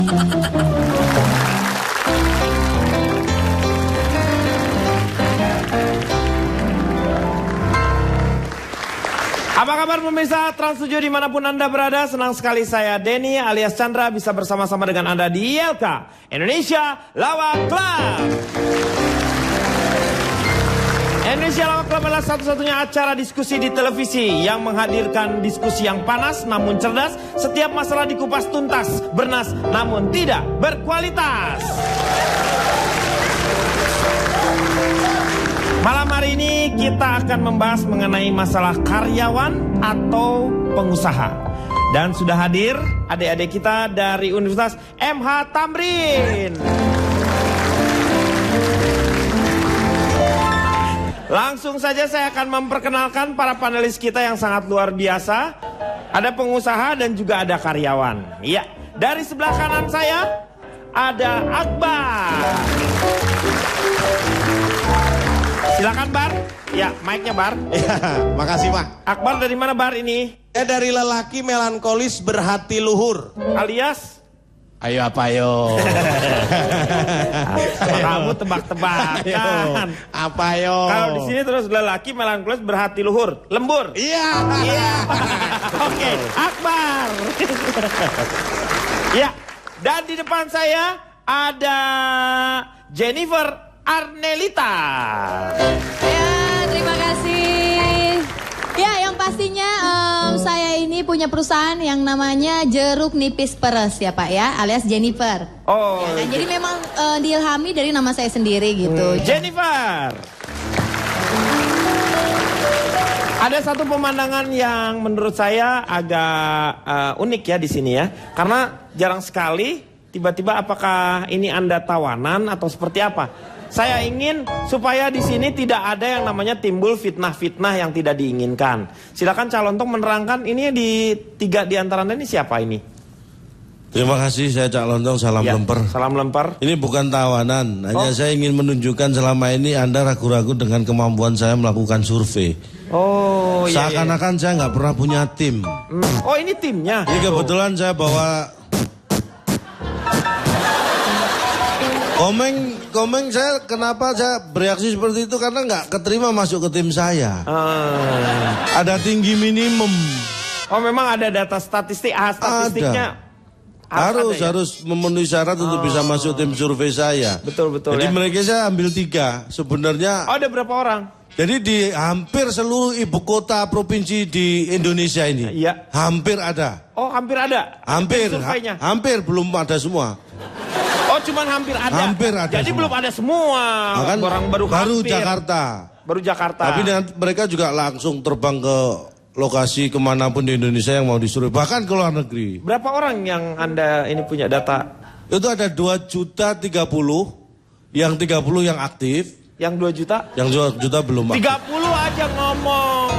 Apa kabar pemirsa Trans 7 dimanapun Anda berada? Senang sekali saya Denny alias Chandra bisa bersama-sama dengan Anda di ILK Indonesia Lawak Club. Indonesia Lawak Club adalah satu-satunya acara diskusi di televisi yang menghadirkan diskusi yang panas namun cerdas. Setiap masalah dikupas tuntas, bernas namun tidak berkualitas. Malam hari ini kita akan membahas mengenai masalah karyawan atau pengusaha. Dan sudah hadir adik-adik kita dari Universitas MH Tamrin. Langsung saja saya akan memperkenalkan para panelis kita yang sangat luar biasa. Ada pengusaha dan juga ada karyawan. Iya, dari sebelah kanan saya ada Akbar. Silakan Bar. Ya, mic-nya Bar. Ya, makasih Pak. Akbar dari mana Bar ini? Dari lelaki melankolis berhati luhur. Alias? Ayo apa ayo? Kamu tebak-tebakan. Apa ayo? Kalau di sini terus lelaki melankolis berhati luhur. Lembur. Iya. Iya. Oke, Akbar. Ya, dan di depan saya ada Jennifer Arnelita. Ya, terima kasih. Ya, yang pastinya saya ini punya perusahaan yang namanya Jeruk Nipis Peres ya Pak ya, alias Jennifer. Oh. Ya, jadi memang diilhami dari nama saya sendiri gitu. Jennifer. Ada satu pemandangan yang menurut saya agak unik ya di sini ya, karena jarang sekali tiba-tiba apakah ini Anda tawanan atau seperti apa. Saya ingin supaya di sini tidak ada yang namanya timbul fitnah-fitnah yang tidak diinginkan. Silakan calon untuk menerangkan ini di tiga di antara Anda ini siapa ini? Terima kasih, saya Cak Lontong, salam Ya, lemper. salam lemper. Ini bukan tawanan, hanya saya ingin menunjukkan selama ini Anda ragu-ragu dengan kemampuan saya melakukan survei. Oh iya. Seakan-akan saya nggak pernah punya tim. Oh ini timnya. Ini kebetulan saya bawa Komeng saya kenapa saya bereaksi seperti itu karena nggak keterima masuk ke tim saya. Ada tinggi minimum. Oh memang ada data statistik, statistiknya. Harus memenuhi syarat untuk bisa masuk tim survei saya. Betul Jadi ya. mereka saya ambil 3. Sebenarnya. Oh ada berapa orang? Jadi di hampir seluruh ibu kota provinsi di Indonesia ini. Iya. Hampir ada. Oh hampir ada. Hampir. Surveinya. Hampir belum ada semua. Oh cuman hampir ada. Hampir ada. Jadi semua. belum ada semua. Kan Orang baru hampir. Jakarta. Baru Jakarta. Tapi mereka juga langsung terbang ke lokasi kemanapun di Indonesia yang mau disuruh. Bahkan ke luar negeri. Berapa orang yang Anda ini punya data? Itu ada 2.030.000. Yang 30 yang aktif. Yang 2 juta? Yang 2 juta belum aktif. 30 aja ngomong.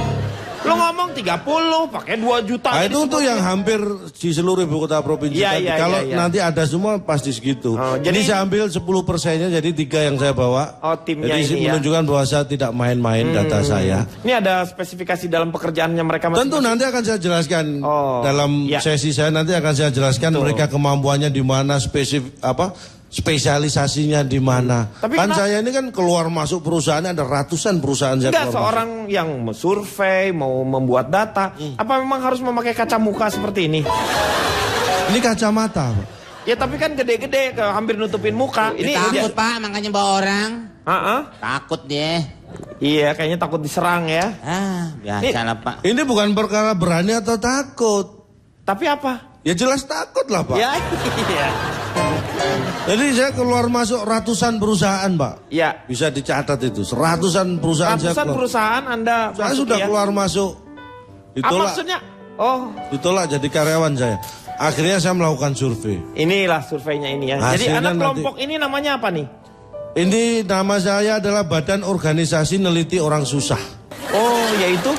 Lu ngomong 30 pakai 2 juta. Nah, itu untuk yang hampir di seluruh ibu kota provinsi. Iya. Kalau nanti ada semua pasti segitu. Oh, jadi saya ambil 10%-nya jadi 3 yang saya bawa. Oh timnya jadi ini ya. menunjukkan bahwa saya tidak main-main data saya. Ini ada spesifikasi dalam pekerjaannya mereka masing-masing. Tentu nanti akan saya jelaskan dalam ya. sesi saya nanti akan saya jelaskan mereka kemampuannya di mana spesialisasinya di mana. Tapi kan saya ini kan keluar masuk perusahaan ada ratusan perusahaan saya enggak keluar seorang masuk. yang survei mau membuat data apa memang harus memakai kaca muka seperti ini? Ini kacamata, Pak. Ya tapi kan gede-gede hampir nutupin muka. Ini takut Pak, makanya bawa orang. Takut dia. Iya, kayaknya takut diserang ya. Biasa lah Pak. Ini bukan perkara berani atau takut. Tapi apa? Ya jelas takut lah Pak. Ya, iya. Jadi saya keluar masuk ratusan perusahaan Pak. Ya. Bisa dicatat itu, ratusan perusahaan saya keluar. Perusahaan Anda Saya sudah ya? keluar masuk. Ditolak. Apa maksudnya? Oh. Ditolak jadi karyawan saya. Akhirnya saya melakukan survei. Inilah surveinya ini ya. Jadi Hasilnya anak kelompok ini namanya apa nih? Ini nama saya adalah Badan Organisasi Neliti Orang Susah. Oh, yaitu?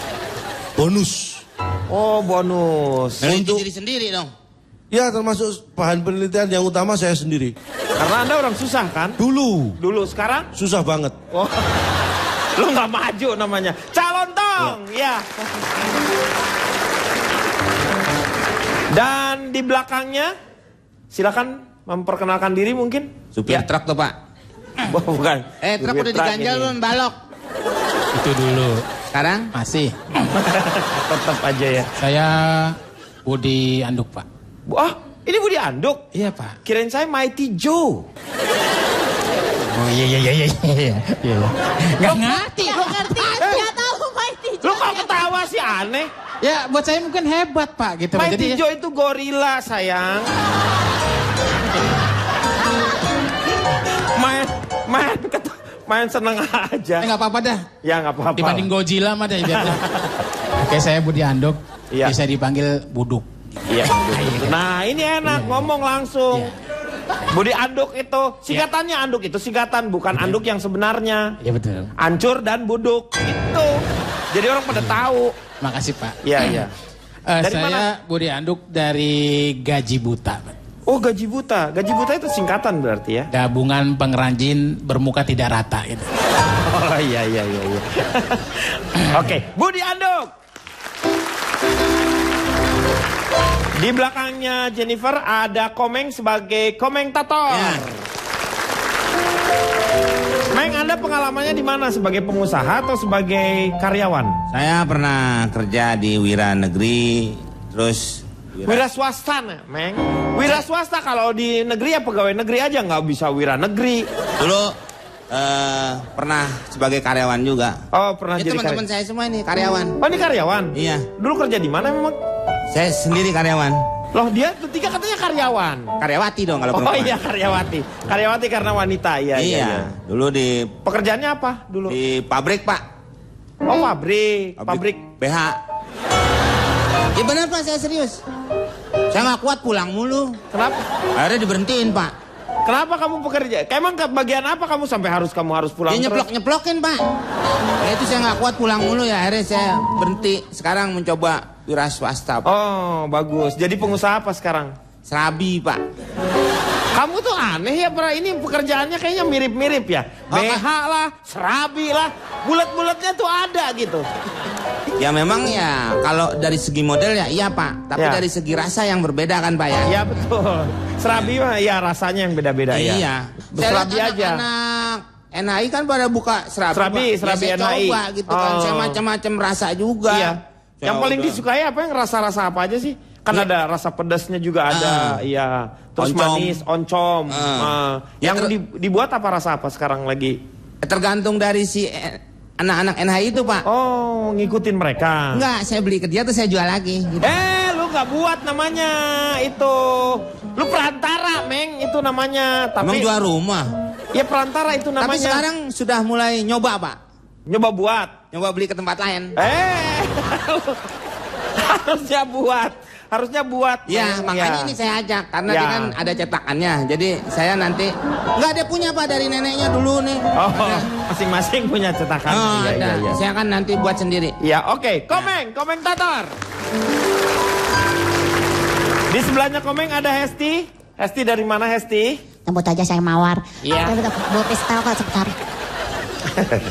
Bonus. Oh, bonus. Neliti diri sendiri dong. Ya termasuk bahan penelitian yang utama saya sendiri. Karena Anda orang susah kan? Dulu. Sekarang? Susah banget. Oh. Lu nggak maju namanya. Calon tong. Ya. Dan di belakangnya silakan memperkenalkan diri mungkin? Supir Ya. truk tuh Pak. Bukan. Truk Supir udah diganjal ini. belum balok. Itu dulu. Sekarang? Masih. Tetap aja ya. Saya Budi Anduk, Pak. Ini Budi Anduk? Iya, Pak. Kirain saya Mighty Joe. Oh iya. Nggak ngerti. Nggak ngerti, nggak tahu Mighty Joe. Lu kok ketawa sih, aneh? Ya, buat saya mungkin hebat, Pak, gitu. Mighty Jadi Joe itu gorila, sayang. Main seneng aja. nggak apa-apa dah. Ya nggak apa-apa. Dibanding Godzilla mah dah. Oke, saya Budi Anduk. Iya. Bisa dipanggil Buduk. Iya. Nah ini enak ngomong langsung. Iya. Budi Anduk itu singkatannya Anduk itu singkatan bukan Anduk yang sebenarnya. Iya betul. Ancur dan buduk itu. Jadi orang pada tahu. Makasih, Pak. Iya iya. Dari Saya mana? Budi Anduk dari Gaji Buta, Pak. Oh Gaji Buta. Gaji Buta itu singkatan berarti ya? Gabungan pengrajin bermuka tidak rata gitu. Oh iya. Oke, Budi Anduk. Di belakangnya Jennifer ada Komeng sebagai komentator. Ya. Meng, Anda pengalamannya di mana? Sebagai pengusaha atau sebagai karyawan? Saya pernah kerja di Wira Negeri, terus Wira swasta, Meng. Wira swasta kalau di negeri ya pegawai negeri aja, nggak bisa wira negeri. dulu pernah sebagai karyawan juga. Oh, pernah Ini jadi teman-teman saya semua ini karyawan. Oh, ini karyawan? Iya. Dulu kerja di mana memang? Saya sendiri karyawan. Loh, dia bertiga katanya karyawan. Karyawati dong kalau Oh perempuan. iya, karyawati. Karyawati karena wanita, iya. Dulu di Pekerjaannya apa dulu? pabrik Pak. Oh, pabrik. BH. Ya benar Pak, saya serius. Saya nggak kuat pulang mulu. Kenapa? Akhirnya diberhentiin Pak. Kenapa kamu bekerja? Emang ke bagian apa kamu sampai harus pulang Dia terus? nyeplok-nyeplokin Pak. Ya itu saya nggak kuat pulang mulu ya. Akhirnya saya berhenti. Sekarang mencoba wira swasta Pak. Oh, bagus. Jadi pengusaha apa sekarang? Serabi Pak. Kamu tuh aneh ya, ini pekerjaannya kayaknya mirip-mirip ya. BH lah, serabi lah, bulat-bulatnya tuh ada gitu. Ya memang ya kalau dari segi model ya iya Pak. Tapi Ya. dari segi rasa yang berbeda kan Pak ya. Ya betul. Serabi mah ya rasanya yang beda-beda ya. Iya. Saya Serabi lihat aja. anak-anak NHI kan pada buka serabi. Serabi, Pak. serabi Ya, saya NHI. coba gitu kan. Oh. Saya macam-macam rasa juga. Iya. Saya Yang paling udah- disukai apa yang rasa-rasa apa aja sih? Kan ada rasa pedasnya juga ada, iya. Terus Oncom. manis, oncom. Ya, Yang dibuat apa rasa apa sekarang lagi? Tergantung dari si anak-anak NHI itu Pak. Oh, ngikutin mereka. Enggak, saya beli ke dia tuh saya jual lagi. Gitu. Lu nggak buat namanya itu. Lu perantara, Meng, itu namanya. Emang Tapi jual rumah. ya perantara itu namanya. Tapi sekarang sudah mulai nyoba Pak. Nyoba buat. Nyoba beli ke tempat lain. Harusnya buat. Ya, Meng, makanya ya. ini saya ajak karena Ya. dia kan ada cetakannya. Jadi saya nanti nggak ada punya Pak dari neneknya dulu nih. Oh, masing-masing punya cetakan. Oh, Iya, ada. iya, iya. Saya kan nanti buat sendiri. Ya, oke. Komentator. Di sebelahnya Komeng ada Hesti. Hesti dari mana Hesti? Sebut aja saya Mawar. Iya. Boleh kasih tahu Kak sebentar.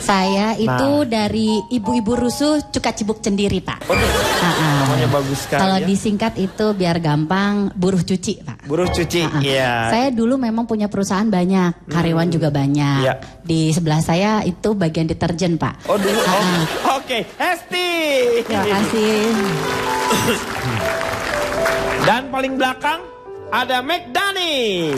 Saya itu dari ibu-ibu rusuh Cuka Cibuk Cendiri, Pak. Namanya bagus sekali. Kalau ya. disingkat itu biar gampang buruh cuci, Pak. Buruh cuci. Iya. Saya dulu memang punya perusahaan banyak, karyawan juga banyak. Iya. Di sebelah saya itu bagian deterjen, Pak. Oh dulu. Oke, Hesti. Terima kasih. Dan paling belakang ada McDani.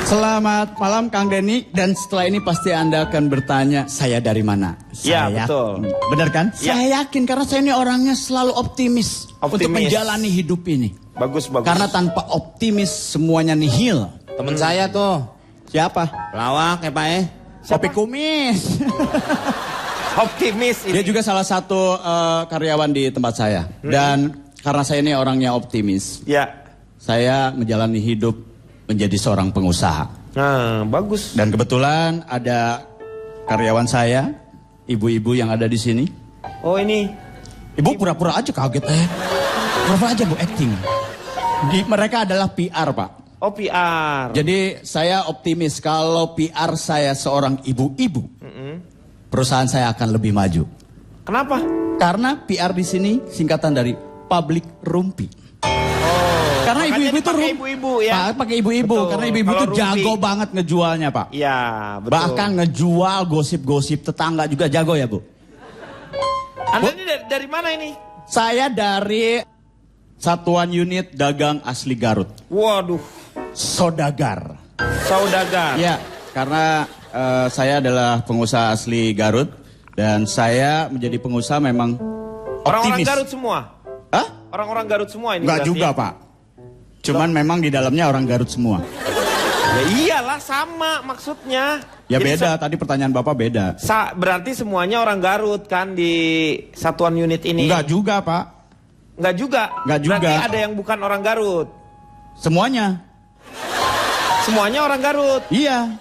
Selamat malam Kang Denny, dan setelah ini pasti Anda akan bertanya saya dari mana. Ya, Saya, betul. Benar kan? Ya. Saya yakin karena saya ini orangnya selalu optimis untuk menjalani hidup ini. Bagus. Karena tanpa optimis semuanya nihil. Temen saya tuh Siapa? pelawak ya Pak ya. Kopi kumis. Optimis Dia ini. juga salah satu karyawan di tempat saya. Dan karena saya ini orangnya optimis, Ya. saya menjalani hidup menjadi seorang pengusaha. Nah, bagus. Dan kebetulan ada karyawan saya, ibu-ibu yang ada di sini. Oh, ini. Ibu pura-pura aja kaget. Pura-pura aja Bu, acting. Mereka adalah PR, Pak. Oh, PR. Jadi saya optimis kalau PR saya seorang ibu-ibu, perusahaan saya akan lebih maju. Kenapa? Karena PR di sini singkatan dari public rumpi. Karena makanya Biasanya ibu-ibu itu dipakai ibu-ibu ya. Pak, pakai ibu-ibu Betul. karena ibu-ibu Kalau itu jago Rufi. banget ngejualnya, Pak. Iya, betul. Bahkan ngejual gosip-gosip tetangga juga jago ya, Bu. Anda ini dari mana ini? Saya dari Satuan Unit Dagang Asli Garut. Waduh, Sodagar. saudagar. Ya, karena saya adalah pengusaha asli Garut dan saya menjadi pengusaha memang Orang-orang optimis. Garut semua. Hah? Orang-orang Garut semua ini. Enggak berarti. juga, Pak. Cuman memang di dalamnya orang Garut semua. Ya iyalah sama maksudnya. Ya Jadi beda, tadi pertanyaan Bapak beda. berarti semuanya orang Garut kan di satuan unit ini. Enggak juga, Pak. Enggak juga. Enggak juga. Berarti ada yang bukan orang Garut. Semuanya. Semuanya orang Garut. Iya.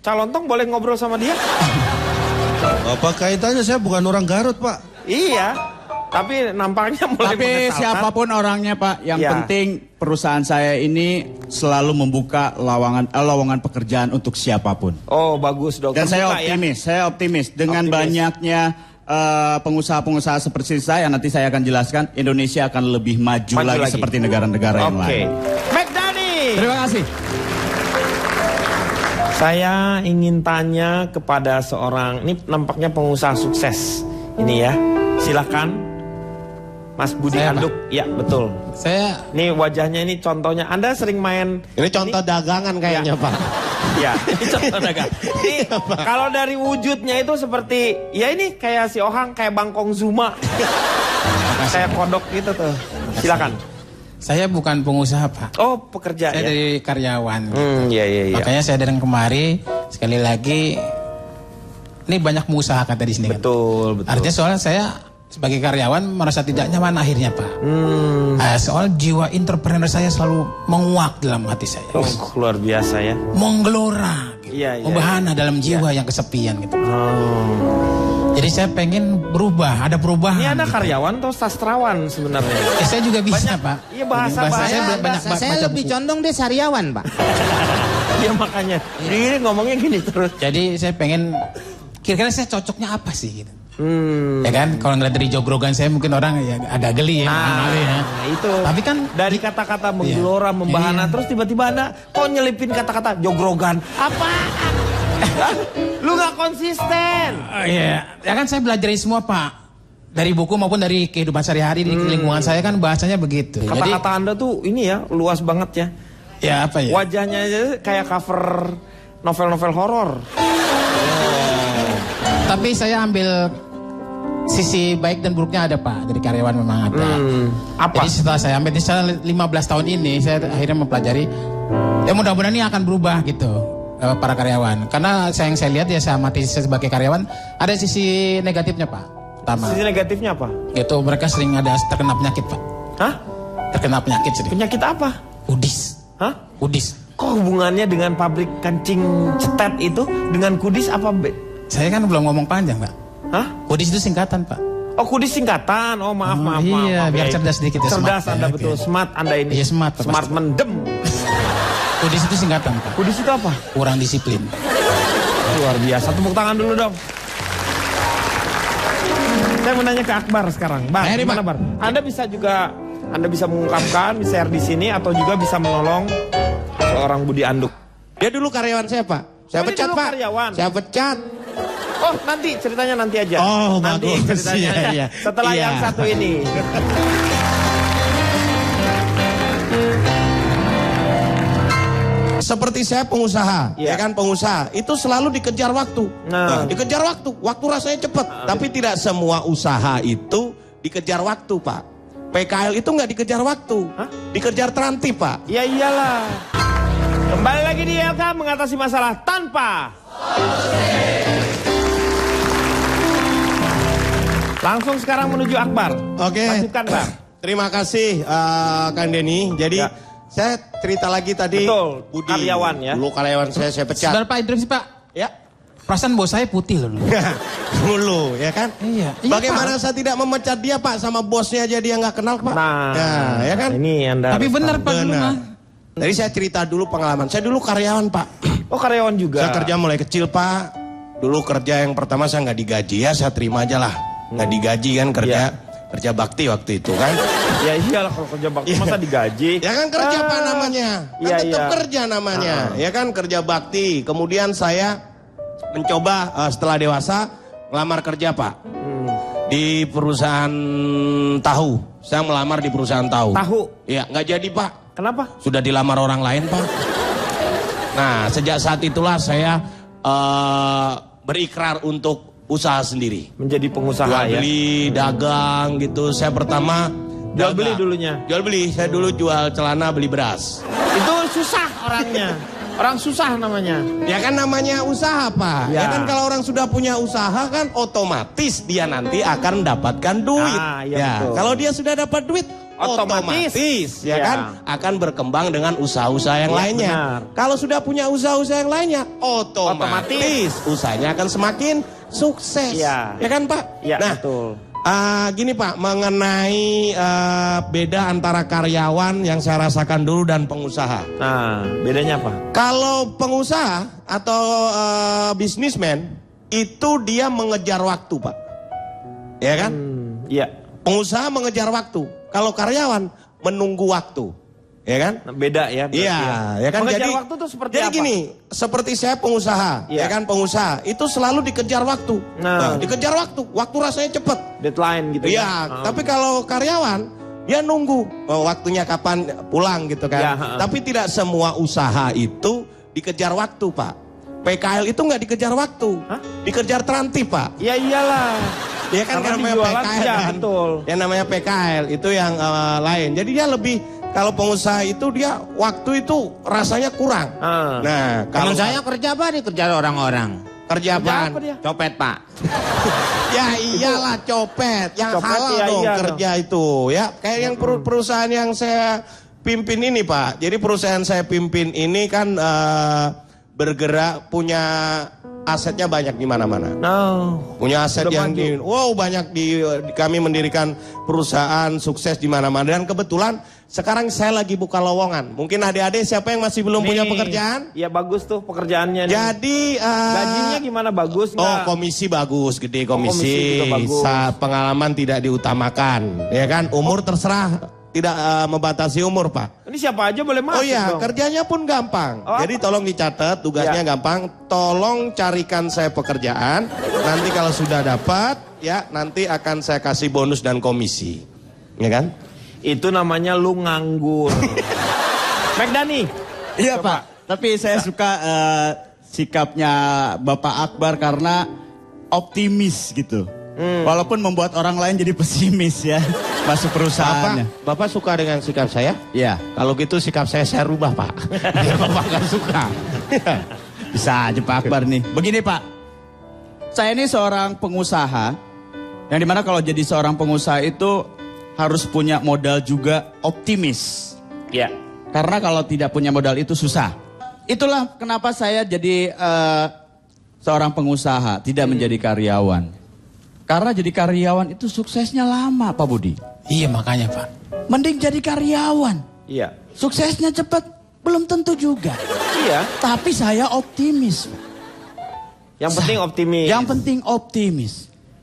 Calontong boleh ngobrol sama dia? Apa kaitannya, saya bukan orang Garut, Pak. Iya. Tapi nampaknya mulai Tapi mengesalkan. siapapun orangnya, Pak, yang Ya. penting perusahaan saya ini selalu membuka lowongan pekerjaan untuk siapapun. Oh bagus dong. Dan saya Terbuka ya? optimis dengan Optimis. banyaknya pengusaha-pengusaha seperti saya, nanti saya akan jelaskan Indonesia akan lebih maju lagi seperti negara-negara yang Oke. lain. McDani. Terima kasih. Saya ingin tanya kepada seorang, ini nampaknya pengusaha sukses. Ini ya, silakan. Mas Budi Saya, Pak? Anduk, ya betul. Saya Ini wajahnya ini contohnya. Anda sering main. Ini contoh dagangan kayaknya, Pak. Ya, ini contoh dagang. Ini kalau dari wujudnya itu seperti, ya ini kayak si Ohang, kayak Bangkong Zuma. Kayak kodok gitu tuh. Silakan. saya bukan pengusaha, Pak. Oh, pekerja Saya ya. dari karyawan. Iya, iya, iya. Makanya saya datang kemari sekali lagi. Ini banyak pengusaha kata di sini kan. Betul, betul. Artinya soalnya saya sebagai karyawan merasa tidak nyaman akhirnya, Pak. Soal jiwa entrepreneur saya selalu menguak dalam hati saya. Oh, luar biasa ya. Menggelora, gitu. Iya, iya. Membahana dalam jiwa yang kesepian gitu. Oh. Jadi saya pengen berubah, ada perubahan. Ini Anda gitu. karyawan atau sastrawan sebenarnya? Saya juga bisa, Pak. Iya, bahasa saya bahasa- banyak Saya baca lebih buku. condong dia sariawan, Pak. Iya makanya. Ini ngomongnya gini terus. Jadi saya pengen, kira-kira saya cocoknya apa sih gitu. Ya kan, kalau ngeliat dari jogrogan saya mungkin orang ya agak geli ya. kali ya. Itu. Tapi kan dari kata-kata menggelora, membahana, Iya. terus tiba-tiba Anda kok nyelipin kata-kata jogrogan. Apa? Lu gak konsisten. Iya, ya kan saya belajar ini semua, Pak. Dari buku maupun dari kehidupan sehari-hari di lingkungan saya kan bahasanya begitu. Jadi Kata-kata Anda tuh ini ya, luas banget ya. ya apa ya? Wajahnya aja kayak cover novel-novel horor. Tapi saya ambil sisi baik dan buruknya ada, Pak. Dari karyawan memang ada. Apa? Jadi setelah saya ambil, setelah 15 tahun ini saya akhirnya mempelajari. Ya mudah-mudahan ini akan berubah gitu. Para karyawan, karena yang saya lihat ya saya amati sebagai karyawan ada sisi negatifnya, Pak. Pertama, Sisi negatifnya apa? itu mereka sering ada terkena penyakit, Pak. Hah? Terkena penyakit sedikit. Penyakit apa? Kudis, Hah? kudis. Kok hubungannya dengan pabrik kancing cetet itu dengan kudis apa? Saya kan belum ngomong panjang, Pak. Hah? Kudis itu singkatan, Pak. Oh, kudis singkatan. Oh, maaf, Oh, maaf, iya, maaf. biar Ya. cerdas sedikit ya, Cerdas smart. Anda Ya, betul, oke. smart Anda ini. Iya, smart, Pak, Smart pasti. mendem. Kudis itu singkatan, Pak. Kudis itu apa? Kurang disiplin. Luar biasa. Tepuk tangan dulu dong. Saya mau nanya ke Akbar sekarang. Bang, Ayo, gimana, Pak. Bar? Anda bisa mengungkapkan, bisa share di sini atau juga bisa menolong seorang Budi Anduk. Dia dulu karyawan saya, Pak. Saya Oh, ini pecat, dulu Pak. karyawan. Saya pecat. Oh, nanti ceritanya nanti aja. Oh, nanti bagus. ceritanya Iya, iya. setelah Iya. yang satu ini. Seperti saya pengusaha, Iya. ya kan pengusaha. Itu selalu dikejar waktu. Nah. Dikejar waktu. Waktu rasanya cepat. Tapi tidak semua usaha itu dikejar waktu, Pak. PKL itu nggak dikejar waktu. Hah? Dikejar terantip, Pak. Ya iyalah. Kembali lagi di LK mengatasi masalah tanpa. Langsung sekarang menuju Akbar. Oke. Lanjutkan, Bang. Terima kasih, Kang Denny. Jadi Ya. saya cerita lagi tadi. Betul, karyawan ya. Dulu karyawan saya pecat. Sebentar, Pak, interupsi, Pak. Ya. Perasaan bos saya putih loh. Dulu, ya kan? Iya. Iya, Bagaimana Pak. saya tidak memecat dia, Pak? Sama bosnya aja dia nggak kenal, Pak. Nah, ya kan? Ini Anda. Tapi harus benar, tahu. Pak, dulu Benar. mah. Jadi saya cerita dulu pengalaman. Saya dulu karyawan, Pak. Oh, karyawan juga. Saya kerja mulai kecil, Pak. Dulu kerja yang pertama saya nggak digaji, ya saya terima aja lah. Nggak digaji kan kerja bakti waktu itu kan. Ya iyalah kalau kerja bakti masa digaji. Ya kan kerja Pak namanya. Kan Iya, tetap iya. kerja namanya. Ya kan kerja bakti. Kemudian saya mencoba setelah dewasa melamar kerja Pak. Di perusahaan tahu. Saya melamar di perusahaan tahu. Tahu? Iya, nggak jadi Pak. Kenapa? Sudah dilamar orang lain Pak. Nah, sejak saat itulah saya berikrar untuk usaha sendiri. Menjadi pengusaha Jual ya. beli, dagang gitu. Saya pertama Jual beli dagang. dulunya. Jual beli. Saya dulu jual celana, beli beras. Itu susah orangnya. Orang susah namanya. Ya kan namanya usaha Pak. Ya Ya. kan kalau orang sudah punya usaha kan otomatis dia nanti akan mendapatkan duit. Ah, iya ya. betul. Kalau dia sudah dapat duit Otomatis. ya Ya. kan akan berkembang dengan usaha-usaha yang Ya, lainnya. benar. Kalau sudah punya usaha-usaha yang lainnya otomatis usahanya akan semakin sukses. Ya. Ya kan Pak? Ya, nah, betul. Gini Pak, mengenai beda antara karyawan yang saya rasakan dulu dan pengusaha. Nah, bedanya apa? Kalau pengusaha atau bisnismen itu dia mengejar waktu Pak, ya kan? Iya. Pengusaha mengejar waktu. Kalau karyawan menunggu waktu, ya kan? Nah, beda ya. berarti Iya, ya kan. Mengejar Jadi waktu tuh seperti jadi apa? gini, seperti saya pengusaha, Iya. ya kan pengusaha itu selalu dikejar waktu. Nah. Dikejar waktu rasanya cepet. Deadline gitu Iya, ya. tapi kalau karyawan dia nunggu waktunya kapan pulang gitu kan. Ya, Tapi tidak semua usaha itu dikejar waktu Pak. PKL itu nggak dikejar waktu, Hah? dikejar terantip Pak. Ya iyalah. Ya kan Karena namanya dijualan, PKL ya, kan. betul. Yang namanya PKL itu yang lain. Jadi dia lebih kalau pengusaha itu dia waktu itu rasanya kurang. Ah. Nah, kalau Kalau saya kerja apa nih? Kerja orang-orang. kerja Kerja apaan? apa dia? Copet Pak. Ya iyalah copet, yang Copet, halal iya, dong iya, kerja itu ya. Kayak yang perusahaan yang saya pimpin ini Pak. Jadi perusahaan saya pimpin ini kan bergerak punya asetnya banyak di mana-mana. No. Punya aset Sudah yang banyak di kami mendirikan perusahaan sukses di mana-mana dan kebetulan sekarang saya lagi buka lowongan. Mungkin adik-adik siapa yang masih belum punya Nih. pekerjaan? Ya bagus tuh pekerjaannya nih. Jadi Gajinya gimana, bagus Oh, nggak? komisi bagus, gede komisi komisi. juga bagus. Pengalaman tidak diutamakan, ya kan? Umur terserah, tidak membatasi umur, Pak. Ini siapa aja boleh masuk Oh iya, dong. kerjanya pun gampang. Oh, Jadi apa? tolong dicatat, tugasnya Ya. gampang. Tolong carikan saya pekerjaan. Nanti kalau sudah dapat, ya nanti akan saya kasih bonus dan komisi, ya kan? Itu namanya lu nganggur. Megdani. Iya Pak, tapi saya suka sikapnya Bapak Akbar karena optimis gitu. Walaupun membuat orang lain jadi pesimis ya masuk perusahaannya. Bapak suka dengan sikap saya? Iya, Kalau gitu sikap saya rubah, Pak. Biar Bapak gak suka. bisa aja Pak Akbar nih. Begini Pak, saya ini seorang pengusaha, yang dimana kalau jadi seorang pengusaha itu harus punya modal juga optimis. Ya. Karena kalau tidak punya modal itu susah. Itulah kenapa saya jadi seorang pengusaha, tidak menjadi karyawan. Karena jadi karyawan itu suksesnya lama Pak Budi. Iya makanya Pak. Mending jadi karyawan. Iya. Suksesnya cepat, belum tentu juga. Iya. Tapi saya optimis. Yang penting optimis. Yang penting optimis.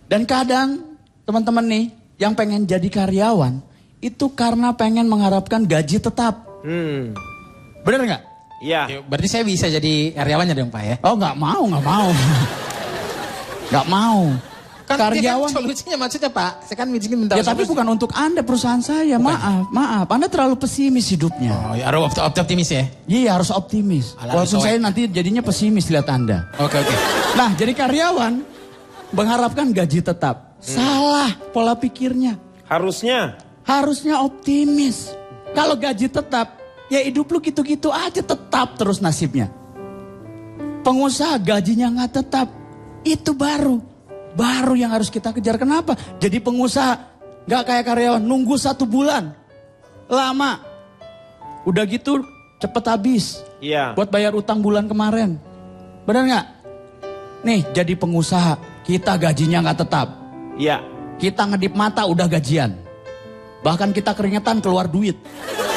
Dan kadang teman-teman nih yang pengen jadi karyawan itu karena pengen mengharapkan gaji tetap. Bener nggak? Iya. Ya, berarti saya bisa jadi karyawannya dong Pak ya? Oh nggak mau. Nggak mau. Kan Karyawan. solusinya maksudnya Pak. Saya kan minta Ya tapi bukan untuk Anda perusahaan saya. Maaf. Anda terlalu pesimis hidupnya. Oh ya harus optimis ya? Iya harus optimis. Alah, Walaupun soalnya- saya nanti jadinya pesimis lihat Anda. Oke. Nah jadi karyawan mengharapkan gaji tetap. Salah pola pikirnya. Harusnya. Harusnya optimis. Kalau gaji tetap, ya hidup lu gitu-gitu aja tetap terus nasibnya. Pengusaha gajinya nggak tetap, itu baru yang harus kita kejar. Kenapa? Jadi pengusaha nggak kayak karyawan nunggu 1 bulan, lama. Udah gitu cepet habis. Iya. Buat bayar utang bulan kemarin. Benar nggak? Nih jadi pengusaha kita gajinya nggak tetap. Iya. Kita ngedip mata udah gajian. Bahkan kita keringetan keluar duit.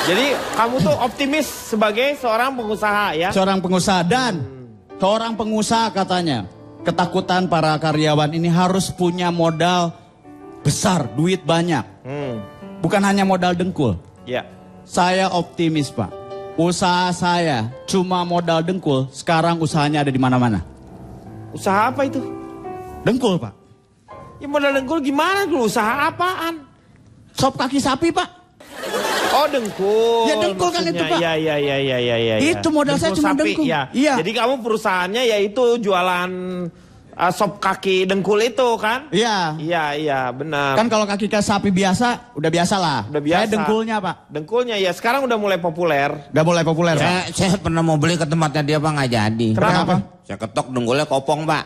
Jadi kamu tuh optimis sebagai seorang pengusaha ya? Seorang pengusaha dan seorang pengusaha katanya ketakutan para karyawan ini harus punya modal besar, duit banyak. bukan hanya modal dengkul. Ya. Saya optimis, Pak. Usaha saya cuma modal dengkul, sekarang usahanya ada di mana-mana. Usaha apa itu? Dengkul, Pak. Ya modal dengkul gimana dulu? Usaha apaan? Sop kaki sapi, Pak. Oh dengkul. Ya, dengkul kan maksudnya. itu, Pak. Iya. Itu modal saya cuma sapi, dengkul. Ya. Iya. Jadi kamu perusahaannya yaitu jualan sop kaki dengkul itu kan? Iya. Iya benar. Kan kalau kaki sapi biasa, udah biasa lah. Udah biasa. Saya dengkulnya, Pak. Dengkulnya ya sekarang udah mulai populer. Udah mulai populer, Pak. Saya pernah mau beli ke tempatnya dia Pak, nggak jadi. Kenapa? Saya ketok dengkulnya kopong Pak.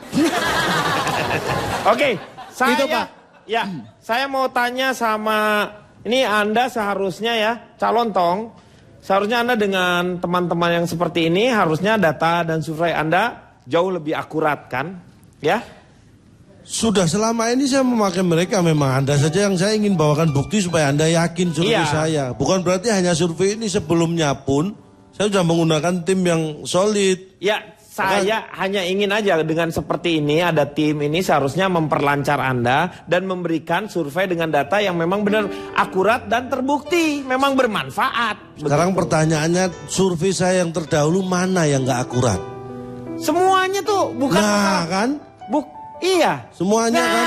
Oke, saya Itu, Pak. Ya, saya mau tanya sama ini Anda seharusnya ya calon tong. Seharusnya Anda dengan teman-teman yang seperti ini harusnya data dan survei Anda jauh lebih akurat kan? Ya. Sudah selama ini saya memakai mereka, memang Anda saja yang saya ingin bawakan bukti supaya Anda yakin survei Iya. saya. Bukan berarti hanya survei ini, sebelumnya pun saya sudah menggunakan tim yang solid. Ya, saya hanya ingin aja dengan seperti ini ada tim ini seharusnya memperlancar Anda dan memberikan survei dengan data yang memang benar akurat dan terbukti, memang bermanfaat. Sekarang Begitu. pertanyaannya, survei saya yang terdahulu mana yang nggak akurat? Semuanya tuh bukan Nah kan, iya. semuanya kan.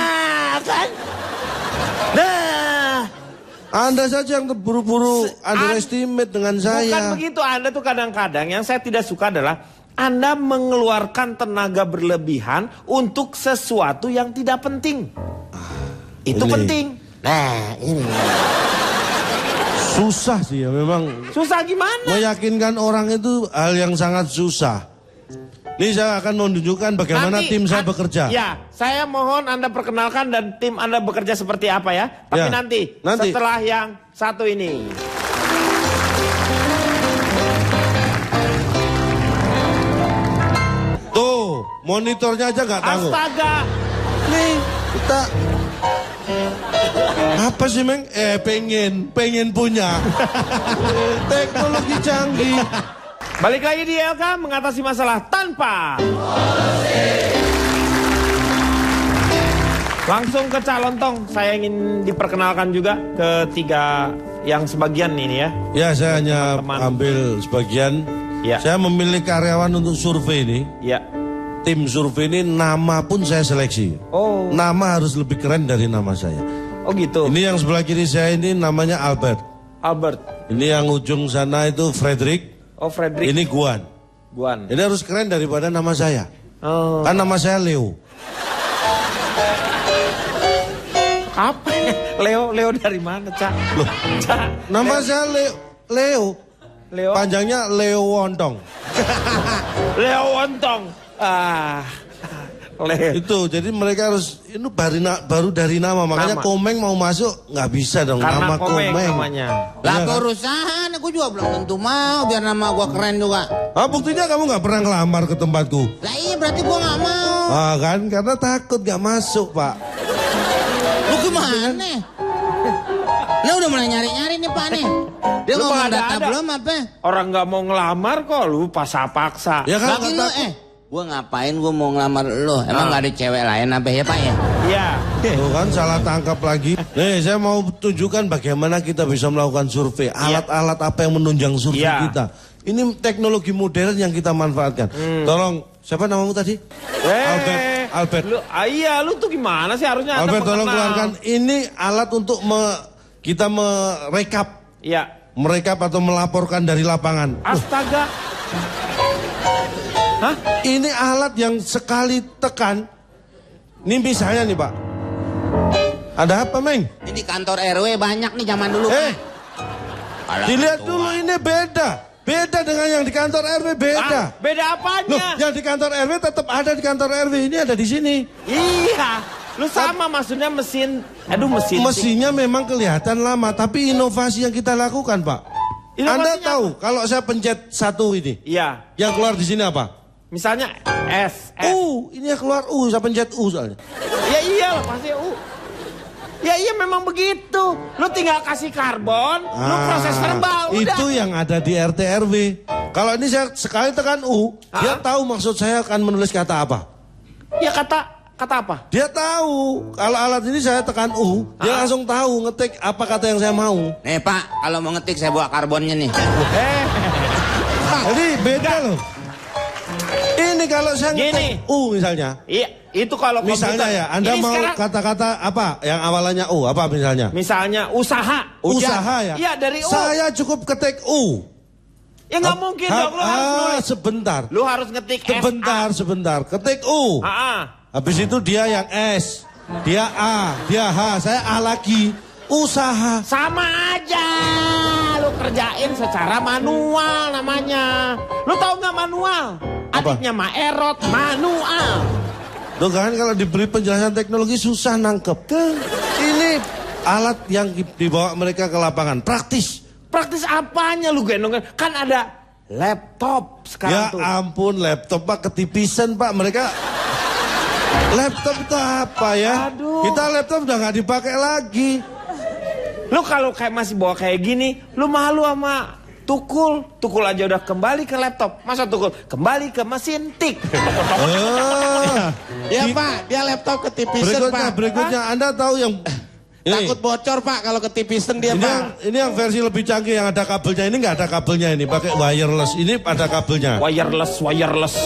Kan? Nah, Anda saja yang terburu-buru underestimate dengan bukan saya. begitu. Anda tuh kadang-kadang yang saya tidak suka adalah Anda mengeluarkan tenaga berlebihan untuk sesuatu yang tidak penting. Itu ini. penting. Nah, ini. Susah sih ya memang. Susah gimana? Meyakinkan orang itu hal yang sangat susah. Ini saya akan menunjukkan bagaimana tim saya bekerja. Ya, saya mohon Anda perkenalkan dan tim Anda bekerja seperti apa ya. Tapi Ya, nanti setelah yang satu ini. Tuh, monitornya aja nggak tangguh. Astaga. Nih, kita apa sih Meng? Pengen punya teknologi canggih. Balik lagi di LK mengatasi masalah tanpa. Langsung ke calon tong. Saya ingin diperkenalkan juga ketiga yang sebagian ini ya. Ya, saya hanya Teman-teman. ambil sebagian. Ya. Saya memilih karyawan untuk survei ini. Ya. Tim survei ini nama pun saya seleksi. Oh. Nama harus lebih keren dari nama saya. Oh gitu. Ini yang sebelah kiri saya ini namanya Albert. Albert. Ini yang ujung sana itu Frederick. Oh Frederick. Ini Guan. Guan. Ini harus keren daripada nama saya. Oh. Kan nama saya Leo. Apa? Leo dari mana, Cak? Loh, Cak. nama saya Leo. Leo. Panjangnya Leo Wontong. Leo Wontong. Leo. Itu, jadi mereka harus ini baru dari nama. Makanya Nama. Komeng mau masuk nggak bisa dong. Karena nama Komeng Komeng. namanya. Lah Iya kan? perusahaan aku juga belum tentu mau biar nama gua keren juga. Ah, buktinya kamu nggak pernah ngelamar ke tempatku. Lah iya berarti gua nggak mau. Ah kan, karena takut nggak masuk Pak. Lu gimana? Lu udah mulai nyari-nyari nih Pak nih. Dia Lu ngomong mah ada-ada. data belum apa? Orang nggak mau ngelamar kok, lu paksa-paksa. Ya kan, Lagi lu gua ngapain gua mau ngelamar lu? Emang nggak ada cewek lain apa ya Pak ya? Iya. Tuh kan salah tangkap lagi. Nih saya mau tunjukkan bagaimana kita bisa melakukan survei. Alat-alat apa yang menunjang survei Iya. kita. Ini teknologi modern yang kita manfaatkan. Tolong, siapa namamu tadi? Albert. Lu, iya, lu tuh gimana sih harusnya Anda Albert tolong mengenal. keluarkan. Ini alat untuk kita merekap. Iya. Merekap atau melaporkan dari lapangan. Astaga. Hah? Ini alat yang sekali tekan. Ini misalnya nih Pak. Ada apa Meng? Ini di kantor RW banyak nih zaman dulu. Alah, Dilihat tua. dulu ini beda. Beda dengan yang di kantor RW beda. Beda Loh, apanya? yang di kantor RW tetap ada di kantor RW. Ini ada di sini. Iya. Lu sama maksudnya mesin. Aduh mesin. Mesinnya memang kelihatan lama, tapi inovasi yang kita lakukan, Pak. Anda Inovasinya tahu kalau saya pencet satu ini, Iya. yang keluar di sini apa? Misalnya S. Ini yang keluar saya pencet soalnya. Ya iyalah pasti Ya iya memang begitu. Lu tinggal kasih karbon, lu proses verbal. Udah. Itu yang ada di RT RW. Kalau ini saya sekali tekan dia tahu maksud saya akan menulis kata apa. Ya kata Kata apa? Dia tahu kalau alat ini saya tekan U, dia langsung tahu ngetik apa kata yang saya mau. Nih Pak, kalau mau ngetik saya bawa karbonnya nih. Jadi beda loh. Ini kalau saya ngetik U misalnya. Iya, itu kalau Misalnya komputer. ya, Anda Ini mau sekarang, kata-kata apa yang awalnya U, apa misalnya? misalnya usaha. Usaha ya? Iya, dari U. Saya cukup ketik U. Ya nggak mungkin dong, lu harus nulis. Sebentar. Lu harus ngetik Sebentar. Ketik U. Habis itu dia yang S. Dia A, dia H, saya A lagi. Usaha. Sama aja. Lu kerjain secara manual namanya. Lu tahu nggak manual? Apa? Adiknya Maerot, manual. Tuh kan kalau diberi penjelasan teknologi susah nangkep. Ini alat yang dibawa mereka ke lapangan, praktis. Praktis apanya lu gendong? Kan ada laptop sekarang Ya tuh. ampun, laptop Pak ketipisan Pak. Mereka laptop itu apa ya? Aduh. Kita laptop udah nggak dipakai lagi. Lu kalau kayak masih bawa kayak gini, lu malu sama Tukul. Tukul aja udah kembali ke laptop. Masa Tukul kembali ke mesin tik. Ya Pak, dia laptop ketipisan Pak. Berikutnya Anda tahu yang Takut bocor Pak kalau ketipisan dia Pak. Ini yang versi lebih canggih yang ada kabelnya. Ini nggak ada kabelnya, ini pakai wireless. Ini ada kabelnya. Wireless.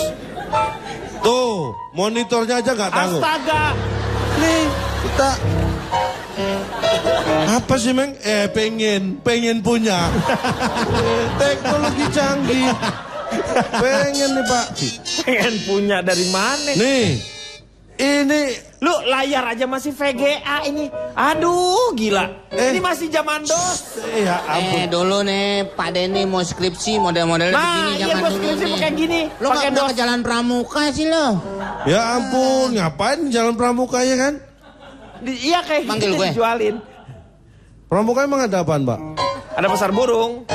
Tuh, monitornya aja nggak tanggung. Astaga. Nih, kita apa sih Meng? Pengen punya teknologi canggih. Pengen nih Pak. Pengen punya dari mana? Nih, ini Lu layar aja masih VGA ini. Aduh gila. Ini masih zaman DOS. ya ampun. Dulu nih Pak Denny mau skripsi model-modelnya Nah, begini iya zaman gua dulu skripsi nih. pakai gini. Lo Pakai nggak DOS. ke Jalan Pramuka sih lo? Ya ampun, ngapain jalan Pramuka ya kan? Iya kayak Manggil gitu gue. dijualin. Pramuka emang ada apaan Pak? Ada pasar burung.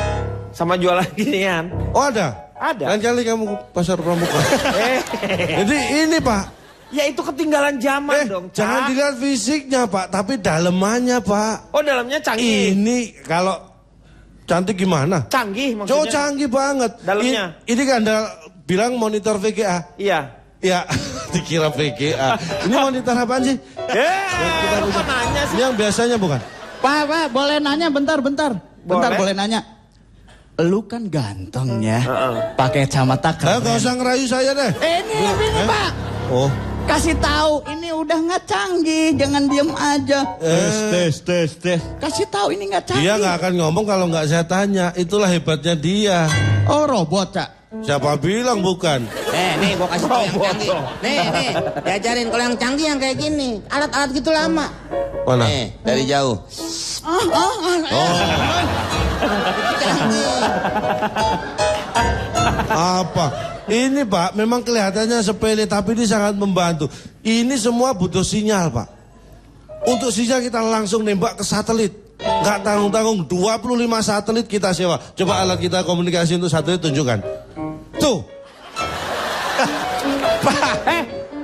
Sama jualan ginian. Oh ada? Ada. Lain kali kamu ke pasar Pramuka. Jadi ini Pak. Ya itu ketinggalan zaman dong. Cak. Jangan dilihat fisiknya Pak, tapi dalemannya Pak. Oh dalamnya canggih. Ini kalau cantik gimana? Canggih maksudnya. Oh canggih banget. Dalamnya. Ini kan Anda bilang monitor VGA. Iya. Ya, dikira VGA. Ini monitor apaan sih? Lu kok nanya sih? Ini yang biasanya bukan? Pak, boleh nanya bentar. Bentar, Boleh. boleh nanya. Lu kan ganteng ya. Pakai kacamata Ayo keren. gak usah ngerayu saya deh. Ini Pak. Oh. Kasih tahu ini udah nggak canggih, jangan diem aja. Tes. Kasih tahu ini nggak canggih. Dia nggak akan ngomong kalau nggak saya tanya. Itulah hebatnya dia. Oh robot Cak. Siapa bilang bukan? Nih gua kasih tau yang canggih. Nih, diajarin kalau yang canggih yang kayak gini. Alat-alat gitu lama. Mana? Nih, dari jauh. Apa? Ini Pak, memang kelihatannya sepele tapi ini sangat membantu. Ini semua butuh sinyal Pak. Untuk sinyal kita langsung nembak ke satelit. Nggak tanggung-tanggung 25 satelit kita sewa. Coba alat kita komunikasi untuk satelit tunjukkan. Tuh.